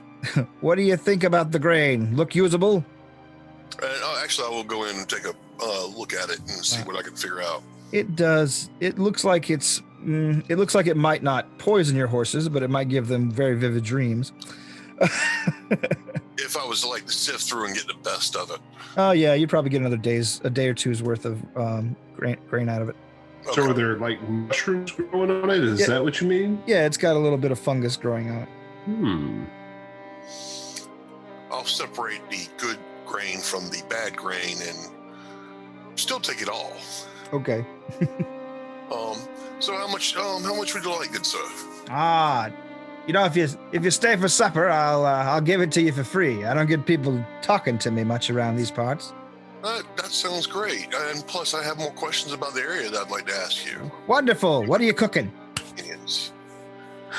What do you think about the grain? Look usable? Actually, I will go in and take a look at it and see what I can figure out. It does. It looks like it's. It looks like it might not poison your horses, but it might give them very vivid dreams. If I was to like to sift through and get the best of it. Oh yeah, you'd probably get a day or two's worth of grain out of it. So are there like mushrooms growing on it? Is that what you mean? Yeah, it's got a little bit of fungus growing on it. I'll separate the good grain from the bad grain and still take it all. Okay. So how much would you like, good sir? If you stay for supper, I'll give it to you for free. I don't get people talking to me much around these parts. That sounds great. And plus, I have more questions about the area that I'd like to ask you. Wonderful. What are you cooking? Yes.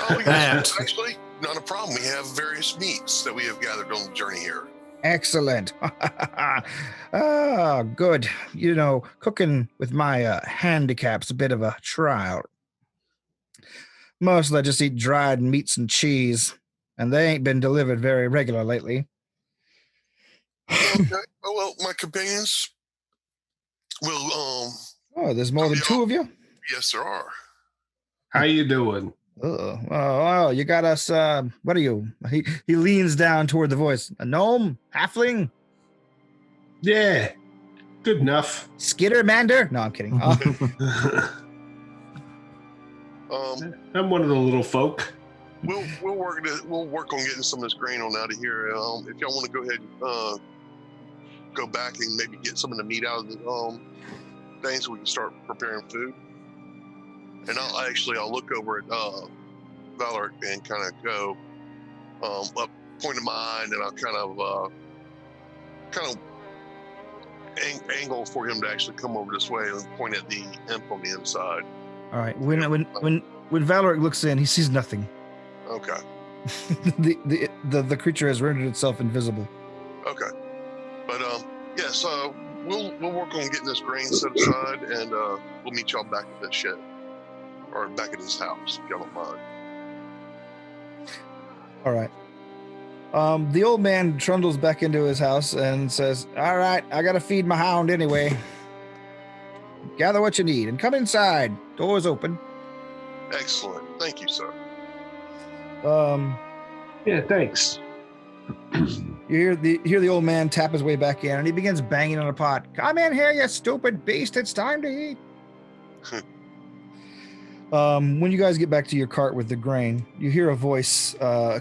Oh, yes. Actually, not a problem. We have various meats that we have gathered on the journey here. Excellent. Good. Cooking with my handicap's a bit of a trial. Mostly I just eat dried meats and cheese, and they ain't been delivered very regular lately. Okay. Well, my companions will. Oh, there's more than two of you? Yes, there are. How you doing? Oh, you got us. What are you? He leans down toward the voice. A gnome? Halfling? Yeah, good enough. Skittermander? No, I'm kidding. I'm one of the little folk. We'll work on getting some of this grain on out of here. If y'all want to go ahead and go back and maybe get some of the meat out of the thing so we can start preparing food. And I'll look over at Valor and kind of go up, point of mine, and I'll kind of angle for him to actually come over this way and point at the imp on the inside. All right. When Valor looks in, he sees nothing. Okay. the creature has rendered itself invisible. Okay. But yes, we'll work on getting this grain set aside, and we'll meet y'all back at the shed or back at his house if y'all don't mind. All right. The old man trundles back into his house and says, "All right, I gotta feed my hound anyway. Gather what you need and come inside. Door's open." Excellent. Thank you, sir. Yeah, thanks. You hear the old man tap his way back in, and he begins banging on a pot. "Come in here, you stupid beast! It's time to eat." When you guys get back to your cart with the grain, you hear a voice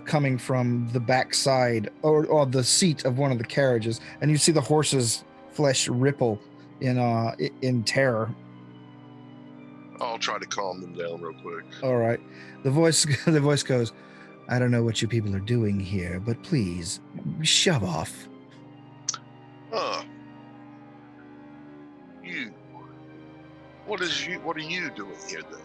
coming from the back side or the seat of one of the carriages, and you see the horse's flesh ripple in terror. I'll try to calm them down real quick. All right. The voice goes, "I don't know what you people are doing here, but please shove off." What are you doing here then?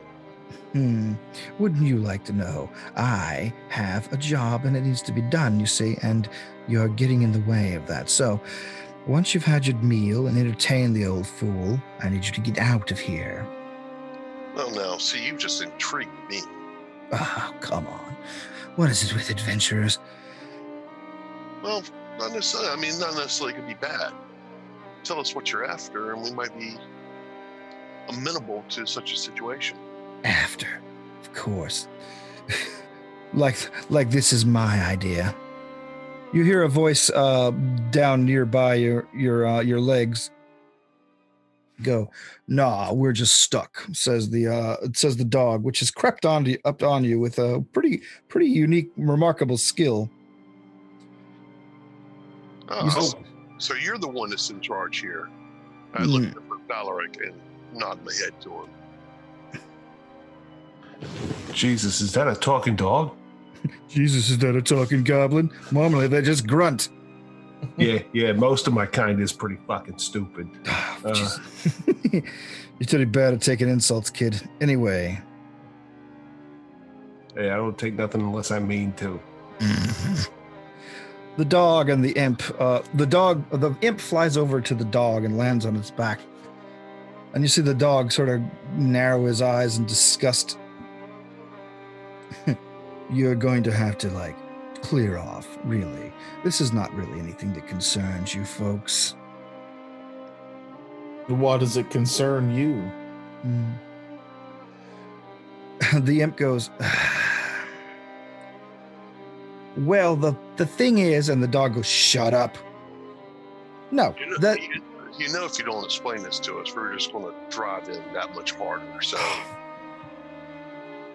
Wouldn't you like to know? I have a job and it needs to be done, you see, and you're getting in the way of that. So Once you've had your meal and entertained the old fool, I need you to get out of here. Well, now, see, you just intrigued me. Oh, come on. What is it with adventurers? Well, not necessarily. I mean, not necessarily could be bad. Tell us what you're after, and we might be amenable to such a situation. After, of course. like this is my idea. You hear a voice down nearby your legs. Go, nah, we're just stuck, says the dog, which has crept up on you with a pretty unique, remarkable skill. Oh, so you're the one that's in charge here. I look at Valeric and nod my head to him. Jesus, is that a talking dog? Jesus, is that a talking goblin? Normally they just grunt. Yeah, most of my kind is pretty fucking stupid. You're too bad at taking insults, kid. Anyway. Hey, I don't take nothing unless I mean to. The dog and the imp. The imp flies over to the dog and lands on its back. And you see the dog sort of narrow his eyes in disgust. You're going to have to, clear off, really. This is not really anything that concerns you folks. Why does it concern you? The imp goes, well, the thing is, and the dog goes, shut up. No, You know, if you don't explain this to us, we're just going to drive in that much harder. So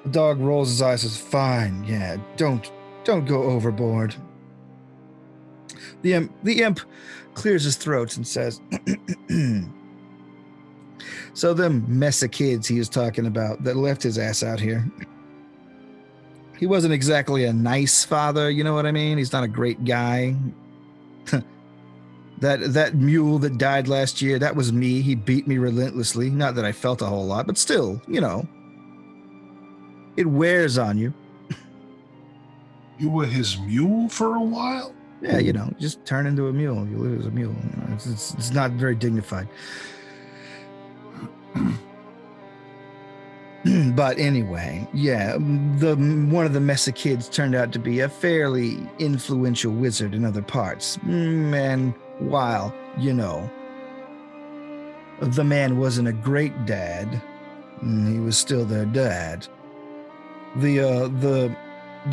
the dog rolls his eyes and says, fine, yeah, don't go overboard. The imp clears his throat and says, so them mess of kids he was talking about that left his ass out here. He wasn't exactly a nice father, you know what I mean? He's not a great guy. That mule that died last year, that was me. He beat me relentlessly. Not that I felt a whole lot, but still, it wears on you. You were his mule for a while? Yeah, you just turn into a mule. You live as a mule. It's not very dignified. But anyway, yeah, one of the Mesa kids turned out to be a fairly influential wizard in other parts. And while, the man wasn't a great dad, he was still their dad. The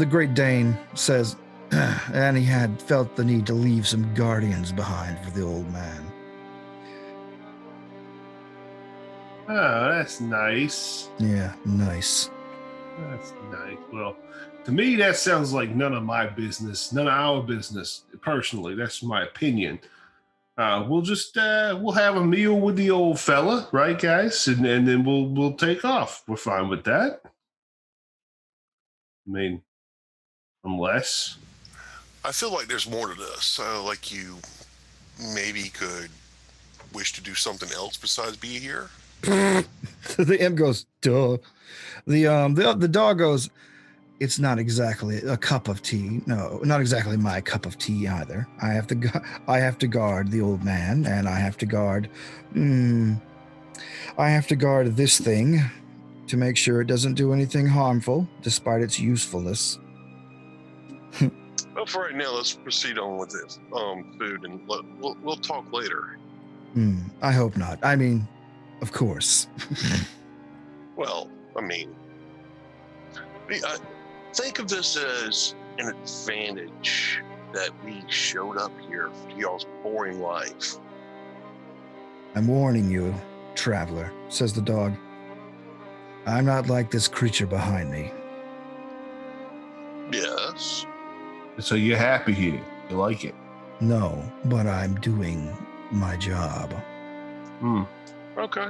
Great Dane says, and he had felt the need to leave some guardians behind for the old man. Oh, that's nice. Yeah, nice. That's nice. Well, to me, that sounds like none of my business, none of our business. Personally, that's my opinion. We'll just we'll have a meal with the old fella, right, guys? And then we'll take off. We're fine with that. I mean, unless I feel like there's more to this. Like you maybe could wish to do something else besides be here. The imp goes, duh. The dog goes, it's not exactly a cup of tea. No, not exactly my cup of tea either. I have to guard the old man, and I have to guard this thing to make sure it doesn't do anything harmful, despite its usefulness. Well, for right now, let's proceed on with this food, and we'll talk later. I hope not. I mean, of course. Well, I mean, think of this as an advantage that we showed up here for y'all's boring life. I'm warning you, traveler, says the dog. I'm not like this creature behind me. Yes. so you're happy here. You like it. No, but I'm doing my job. Okay.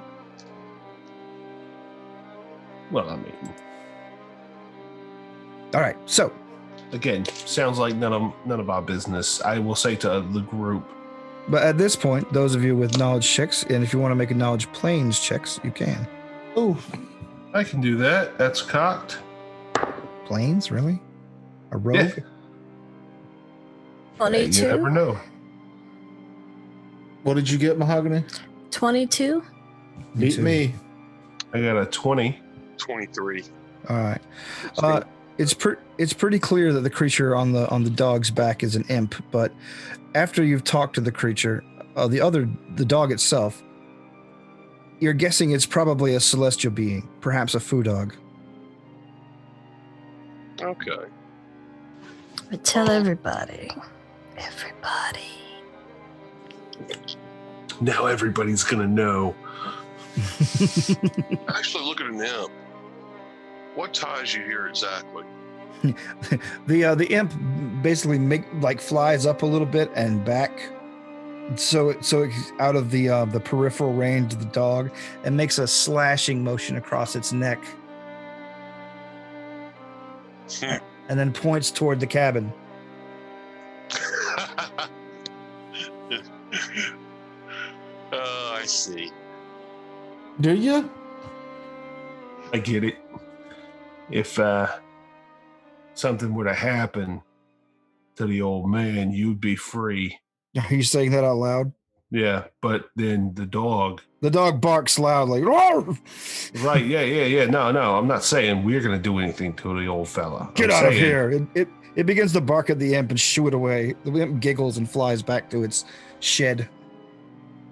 Well, I mean, All right, so again, sounds like none of our business. I will say to the group. but at this point, those of you with knowledge checks, and if you want to make a knowledge planes checks, you can. Oh, I can do that. That's cocked. Planes, really? A rogue? Yeah. 22. You never know. What did you get, Mahogany? 22. Beat too. me. I got a 20. 23. All right. It's pretty clear that the creature on the dog's back is an imp, but after you've talked to the creature, the dog itself, you're guessing it's probably a celestial being, perhaps a foo dog. Okay. But tell everybody. Everybody. Now everybody's gonna know. Actually, look at an imp. What ties you here exactly? The imp basically flies up a little bit and back, so it's out of the peripheral range of the dog, and makes a slashing motion across its neck, and then points toward the cabin. Oh, I see. Do you? I get it. If something were to happen to the old man, you'd be free. Are you saying that out loud? Yeah, but then the dog. The dog barks loudly. Roar! Right, yeah. No, I'm not saying we're going to do anything to the old fella. Get I'm out of saying- here. It begins to bark at the imp and shoo it away. The imp giggles and flies back to its shed.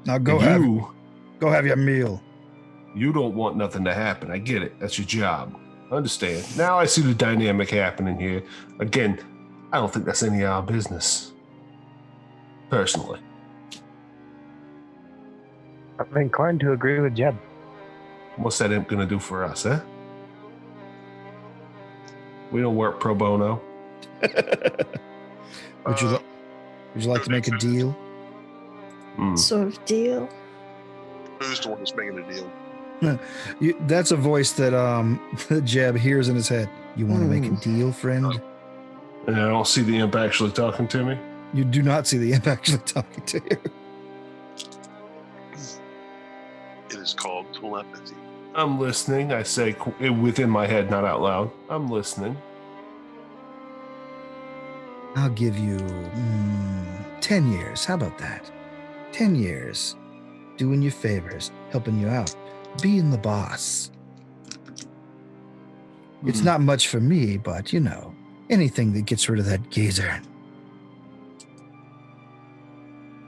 Now go have your meal. You don't want nothing to happen. I get it. That's your job. I understand. Now I see the dynamic happening here. Again, I don't think that's any of our business. Personally. I'm inclined to agree with Jeb. What's that imp going to do for us, huh? We don't work pro bono. Would you like to make a deal? Sort of deal. Who's the one that's making the deal? That's a voice that Jeb hears in his head. You want to make a deal, friend? And I don't see the imp actually talking to me. You do not see the imp actually talking to you. It is called telepathy. I'm listening. I say within my head, not out loud. I'm listening. I'll give you 10 years. How about that? 10 years. Doing you favors, helping you out, being the boss. It's not much for me, but anything that gets rid of that geezer.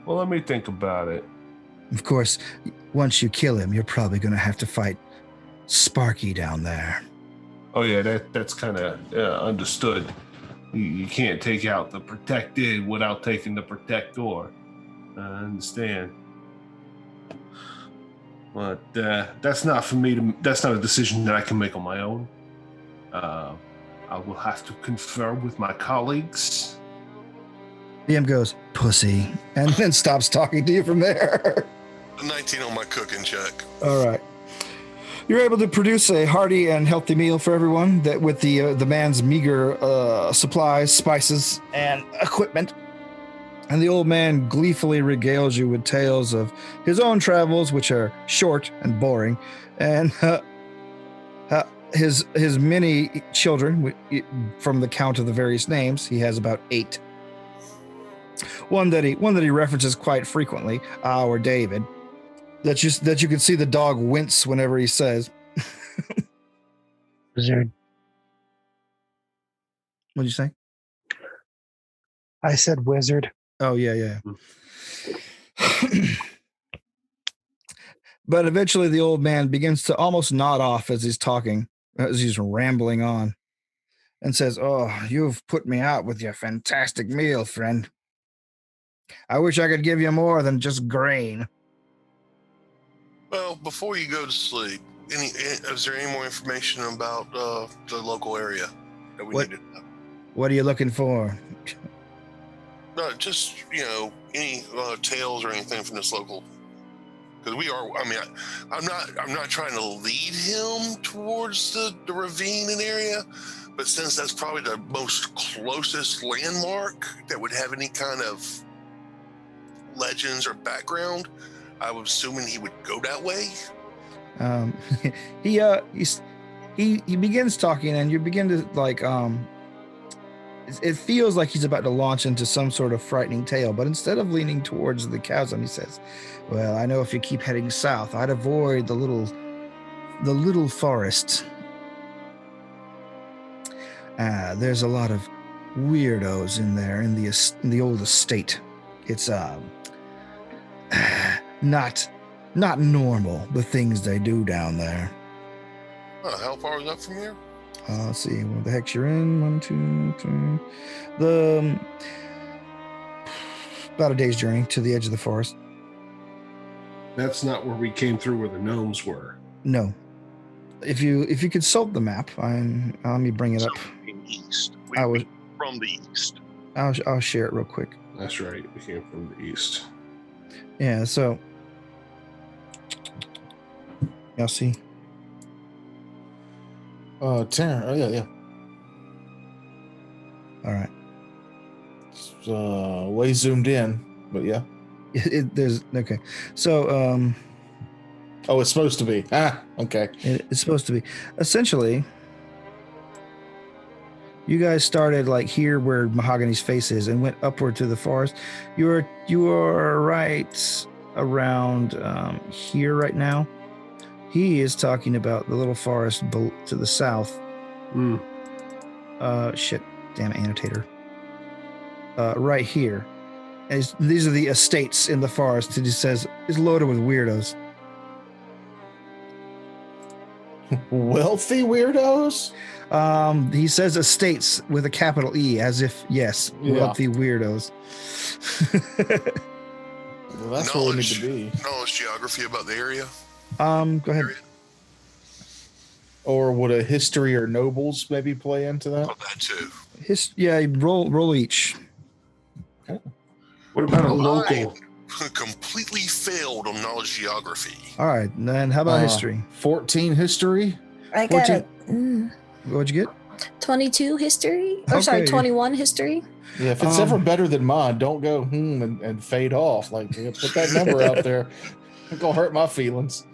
Well, let me think about it. Of course, once you kill him, you're probably going to have to fight Sparky down there. Oh yeah, that's kind of understood. You can't take out the protected without taking the protector. I understand. But that's not for me to. That's not a decision that I can make on my own. I will have to confer with my colleagues. DM goes, pussy, and then stops talking to you from there. 19 on my cooking check. All right. You're able to produce a hearty and healthy meal for everyone that with the man's meager supplies, spices, and equipment. And the old man gleefully regales you with tales of his own travels, which are short and boring, and his many children. From the count of the various names, he has about 8. One that he references quite frequently, our David. That you can see the dog wince whenever he says. Wizard. What'd you say? I said wizard. Oh, yeah. But eventually the old man begins to almost nod off as he's talking, as he's rambling on, and says, "Oh, you've put me out with your fantastic meal, friend. I wish I could give you more than just grain." Well, before you go to sleep, is there any more information about the local area that we What? need to know? What are you looking for? No, just any tales or anything from this local. Because we are. I mean, I'm not trying to lead him towards the ravine and area, but since that's probably the most closest landmark that would have any kind of legends or background, I was assuming he would go that way. He begins talking, and you begin to it feels like he's about to launch into some sort of frightening tale, but instead of leaning towards the chasm, he says, well, I know if you keep heading south, I'd avoid the little forest. There's a lot of weirdos in there in the old estate. It's not normal, the things they do down there. How far is that from here? Let's see, what the heck's you're in? 1, 2, 3. About a day's journey to the edge of the forest. That's not where we came through where the gnomes were. No. If you consult the map, let me bring it up. East. From the east. I'll share it real quick. That's right. We came from the east. Yeah, so y'all see. 10. Oh yeah. All right. It's, way zoomed in, but yeah. There's okay. So Oh, it's supposed to be. Okay. it's supposed to be. Essentially, you guys started like here where Mahogany's face is and went upward to the forest. You are right around here right now. He is talking about the little forest to the south. Shit. Damn annotator. Right here. And these are the estates in the forest. It just says it's loaded with weirdos. Wealthy weirdos? He says estates with a capital E, as if, yes, wealthy weirdos. Well, that's where we need to be. Knowledge geography about the area? Go ahead. Or would a history or nobles maybe play into that? Oh, that too. Roll each. What about a local? Completely failed on knowledge geography. All right, then how about history? 14 history? I got 14. it. What'd you get? 22 history? Or sorry, Okay. 21 history? Yeah, if it's ever better than mine, don't go and fade off. Like, put that number out there. It's gonna hurt my feelings.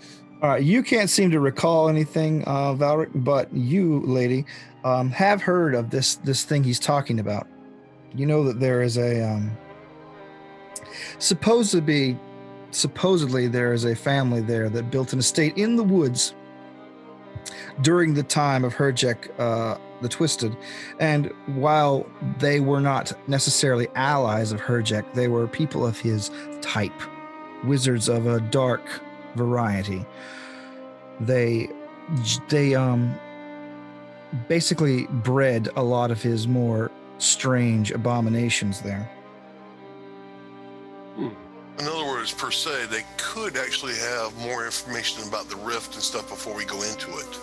All right, you can't seem to recall anything, Valric, but you, lady, have heard of this thing he's talking about. You know that there is a supposedly there is a family there that built an estate in the woods during the time of Herjek the Twisted, and while they were not necessarily allies of Herjek, they were people of his type, wizards of a dark variety. They basically bred a lot of his more strange abominations there. In other words, per se, they could actually have more information about the rift and stuff before we go into it.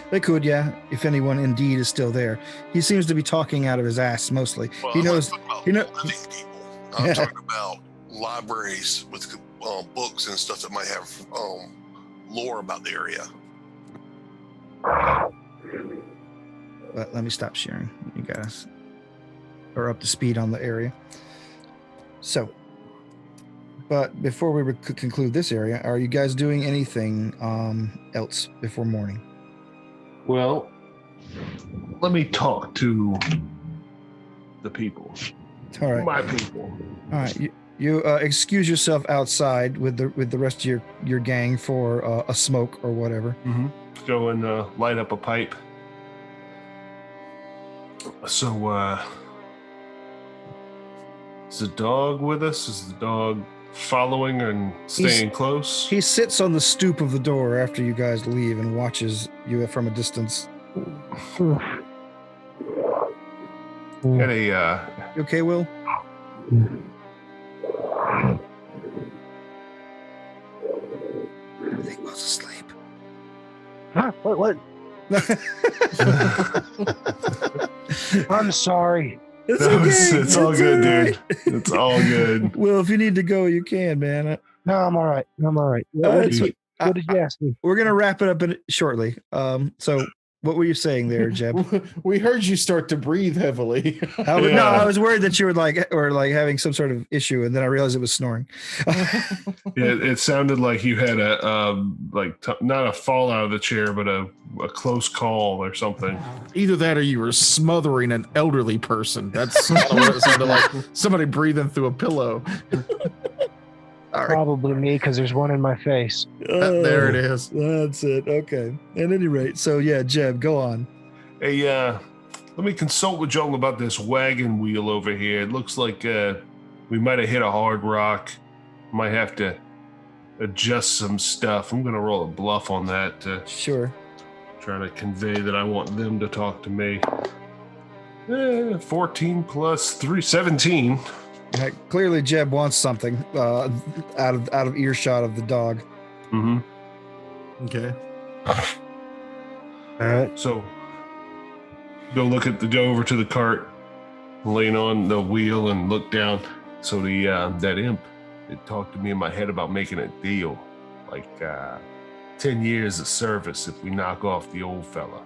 They could, yeah, if anyone indeed is still there. He seems to be talking out of his ass mostly. Well, He I'm knows. not talking He about knows. living people. I'm talking about libraries with books and stuff that might have lore about the area. But let me stop sharing. You guys are up to speed on the area. So, but before we conclude this area, are you guys doing anything else before morning? Well, let me talk to the people. All right. My people. All right. You excuse yourself outside with the rest of your gang for a smoke or whatever. Mm-hmm. Go and light up a pipe. So, is the dog with us? Is the dog following and staying close? He sits on the stoop of the door after you guys leave and watches you from a distance. Got a You okay, Will? I think Will's asleep. Huh? What? I'm sorry. It's no, okay. it's all good, all right. dude. It's all good. Well, if you need to go, you can, man. No, I'm all right. What did you ask me? We're gonna wrap it up shortly. So What were you saying there, Jeb? We heard you start to breathe heavily. No, Yeah. I was worried that you were like having some sort of issue, and then I realized it was snoring. It sounded like you had a not a fall out of the chair, but a close call or something. Either that or you were smothering an elderly person. That's kind of what it sounded like. Somebody breathing through a pillow. All right. Probably me, because there's one in my face. There it is. That's it. Okay. At any rate, so yeah, Jeb, go on. Hey, let me consult with y'all about this wagon wheel over here. It looks like we might have hit a hard rock. Might have to adjust some stuff. I'm gonna roll a bluff on that. Sure. Trying to convey that I want them to talk to me. 14 plus 3, 17. Clearly, Jeb wants something out of earshot of the dog. Mm-hmm. Okay. All right. So go over to the cart, lean on the wheel, and look down. So that imp, it talked to me in my head about making a deal, like 10 years of service if we knock off the old fella.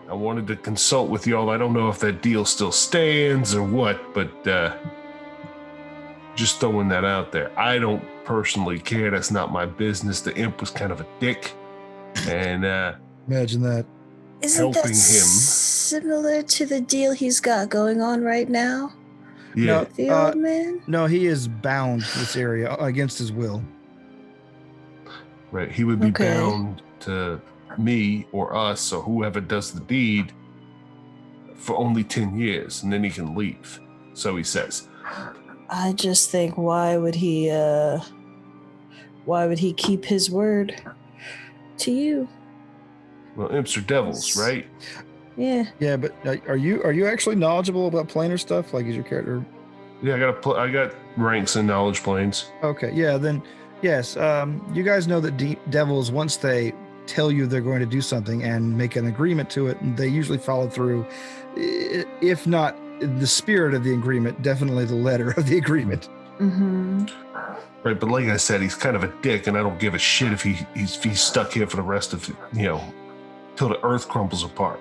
I wanted to consult with y'all. I don't know if that deal still stands or what, but just throwing that out there. I don't personally care. That's not my business. The imp was kind of a dick, and Imagine that. Isn't helping that him. similar to the deal he's got going on right now? yeah, The old man? No, he is bound to this area against his will. right. He would be Okay. bound to me or us or whoever does the deed for only 10 years, and then he can leave. So he says. I just think why would he keep his word to you? Well, imps are devils, right? Yeah. Yeah, but are you actually knowledgeable about planar stuff? Like, is your character? Yeah, I got ranks and knowledge planes. Okay, yeah, then yes. You guys know that devils, once they tell you they're going to do something and make an agreement to it, they usually follow through. If not the spirit of the agreement, definitely the letter of the agreement. Mm-hmm. Right, but like I said, he's kind of a dick, and I don't give a shit if he's stuck here for the rest of till the earth crumbles apart.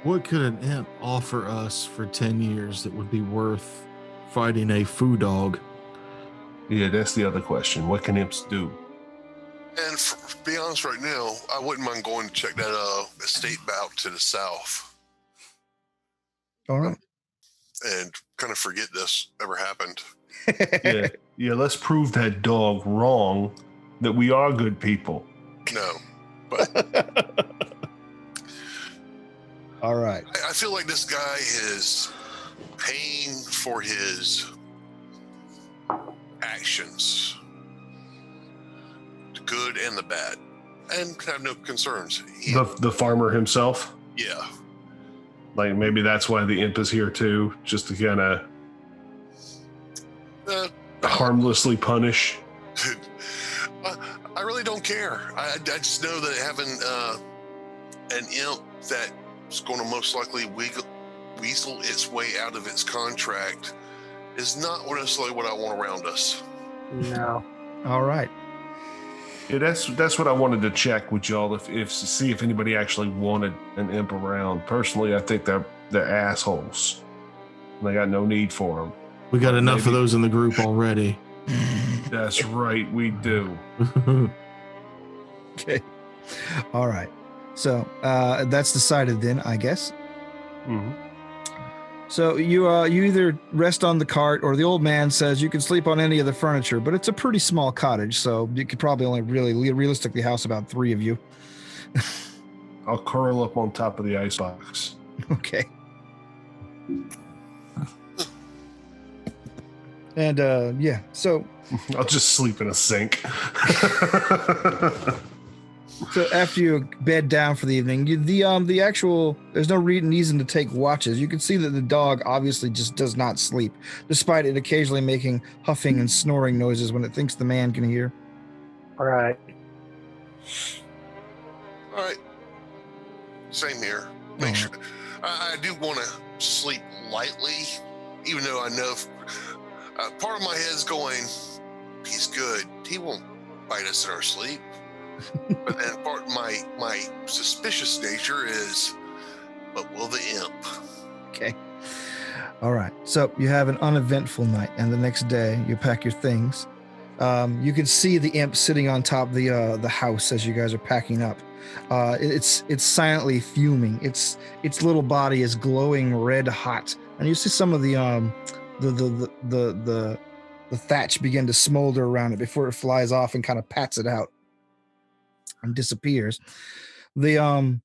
What could an imp offer us for 10 years that would be worth fighting a foo dog? Yeah, that's the other question. What can imps do? And to be honest, right now, I wouldn't mind going to check that estate out to the south All right. and kind of forget this ever happened. Yeah. Let's prove that dog wrong. That we are good people. No, but All right. I feel like this guy is paying for his actions, the good and the bad, and have no concerns. The farmer himself. Yeah. Like maybe that's why the imp is here too, just to kind of harmlessly punish. I really don't care. I just know that having an imp that's going to most likely weasel its way out of its contract is not necessarily what I want around us. No. All right. Yeah, that's what I wanted to check with y'all if to see if anybody actually wanted an imp around. Personally, I think they're assholes. They got no need for them. We got enough of Maybe. those in the group already. That's right, we do. Okay. All right. So that's decided then, I guess. Mm-hmm. So you either rest on the cart, or the old man says you can sleep on any of the furniture, but it's a pretty small cottage, so you could probably only really realistically house about 3 of you. I'll curl up on top of the icebox. Okay. And yeah, so I'll just sleep in a sink. so after you bed down for the evening, the actual there's no reason to take watches. You can see that the dog obviously just does not sleep, despite it occasionally making huffing and snoring noises when it thinks the man can hear. All right. All right. Same here. Make sure. I do want to sleep lightly, even though I know part of my head's going, he's good. He won't bite us in our sleep. But then part of my suspicious nature is, but will the imp? Okay. All right. So you have an uneventful night, and the next day you pack your things. You can see the imp sitting on top of the house as you guys are packing up. It's silently fuming. Its little body is glowing red hot, and you see some of the thatch begin to smolder around it before it flies off and kind of pats it out and disappears. The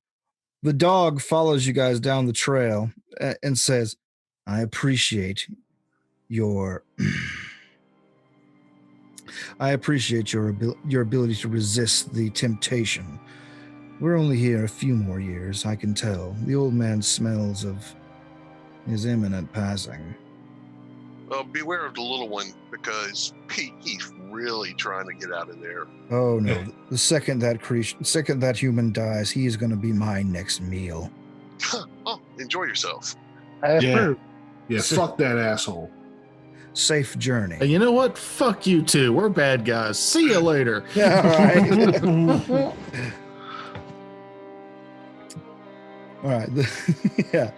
dog follows you guys down the trail and says, "I appreciate your your ability to resist the temptation. We're only here a few more years, I can tell. The old man smells of his imminent passing." Well, beware of the little one, because he's really trying to get out of there. Oh no! The second that human dies, he is going to be my next meal. Oh, enjoy yourself. I approve. Yeah, fuck that asshole. Safe journey. And you know what? Fuck you too. We're bad guys. See you later. Yeah, all right. All right. Yeah.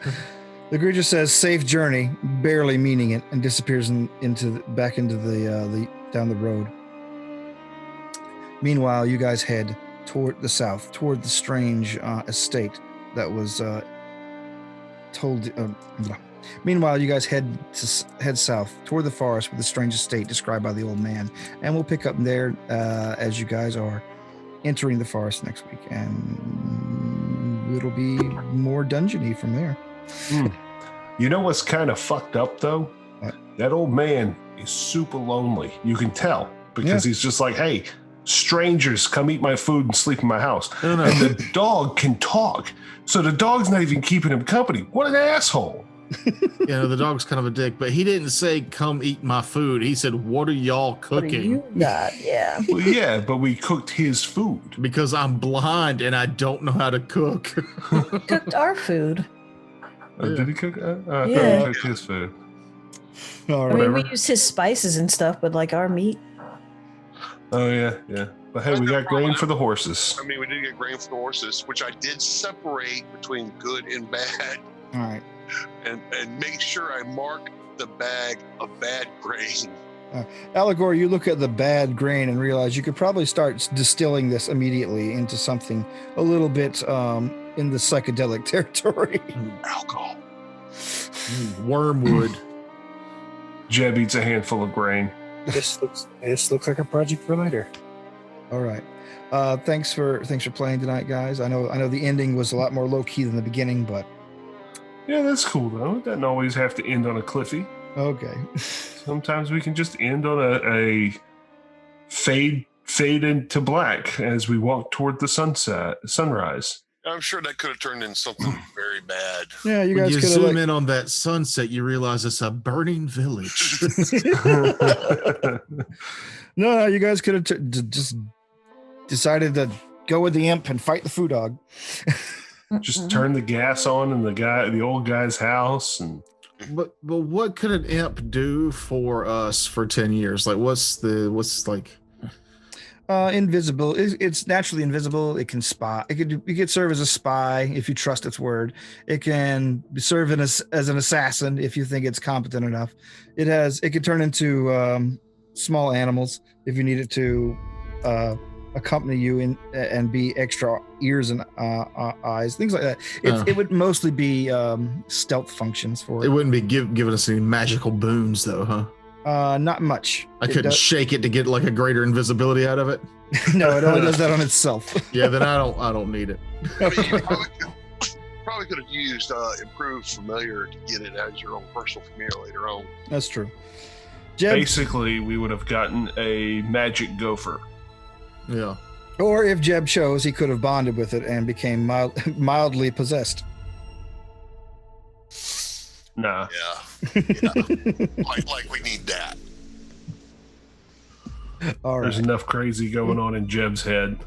The creature says "safe journey," barely meaning it, and disappears back into the down the road. Meanwhile, you guys head toward the south, toward the strange estate that was told. Meanwhile, you guys head south toward the forest with the strange estate described by the old man, and we'll pick up there as you guys are entering the forest next week, and it'll be more dungeony from there. You know what's kind of fucked up though? What? That old man is super lonely. You can tell because he's just like, "Hey, strangers, come eat my food and sleep in my house." No. And the dog can talk, so the dog's not even keeping him company. What an asshole! The dog's kind of a dick, but he didn't say come eat my food. He said, what are y'all What do cooking? you got? Yeah. Well, yeah, but we cooked his food. Because I'm blind and I don't know how to cook. Cooked our food. Did he cook? I thought Yeah. he cooked his food. All I right. mean, we used his spices and stuff, but like our meat. Oh yeah. But hey, we got grain for the horses. I mean, we did get grain for the horses, which I did separate between good and bad, All right. and make sure I mark the bag of bad grain. Allegor, you look at the bad grain and realize you could probably start distilling this immediately into something a little bit in the psychedelic territory. Alcohol. Wormwood. Jeb eats a handful of grain. This looks like a project for later. All right. Thanks for playing tonight, guys. I know the ending was a lot more low key than the beginning, but Yeah, that's cool though. It doesn't always have to end on a cliffy. okay. Sometimes we can just end on a fade into black as we walk toward the sunrise. I'm sure that could have turned into something very bad. Yeah, you When guys you could zoom have. in on that sunset, you realize it's a burning village. No, you guys could have just decided to go with the imp and fight the food dog. Just turn the gas on in the old guy's house, and But what could an imp do for us for 10 years? Like what's like Invisible. It's naturally invisible. It can spy. It could serve as a spy if you trust its word. It can serve as an assassin if you think it's competent enough. It could turn into small animals if you need it to accompany you and be extra ears and eyes, things like that. It would mostly be stealth functions for it it. wouldn't be giving us any magical boons though, huh? Not much. I couldn't shake it to get like a greater invisibility out of it. No, it only does that on itself. Yeah, then I don't need it. I mean, you probably could have used improved familiar to get it as your own personal familiar later on. That's true. Jeb, basically we would have gotten a magic gopher. Yeah. or if Jeb chose, he could have bonded with it and became mildly possessed. Nah. Yeah. like we need that. All right. There's enough crazy going on in Jeb's head.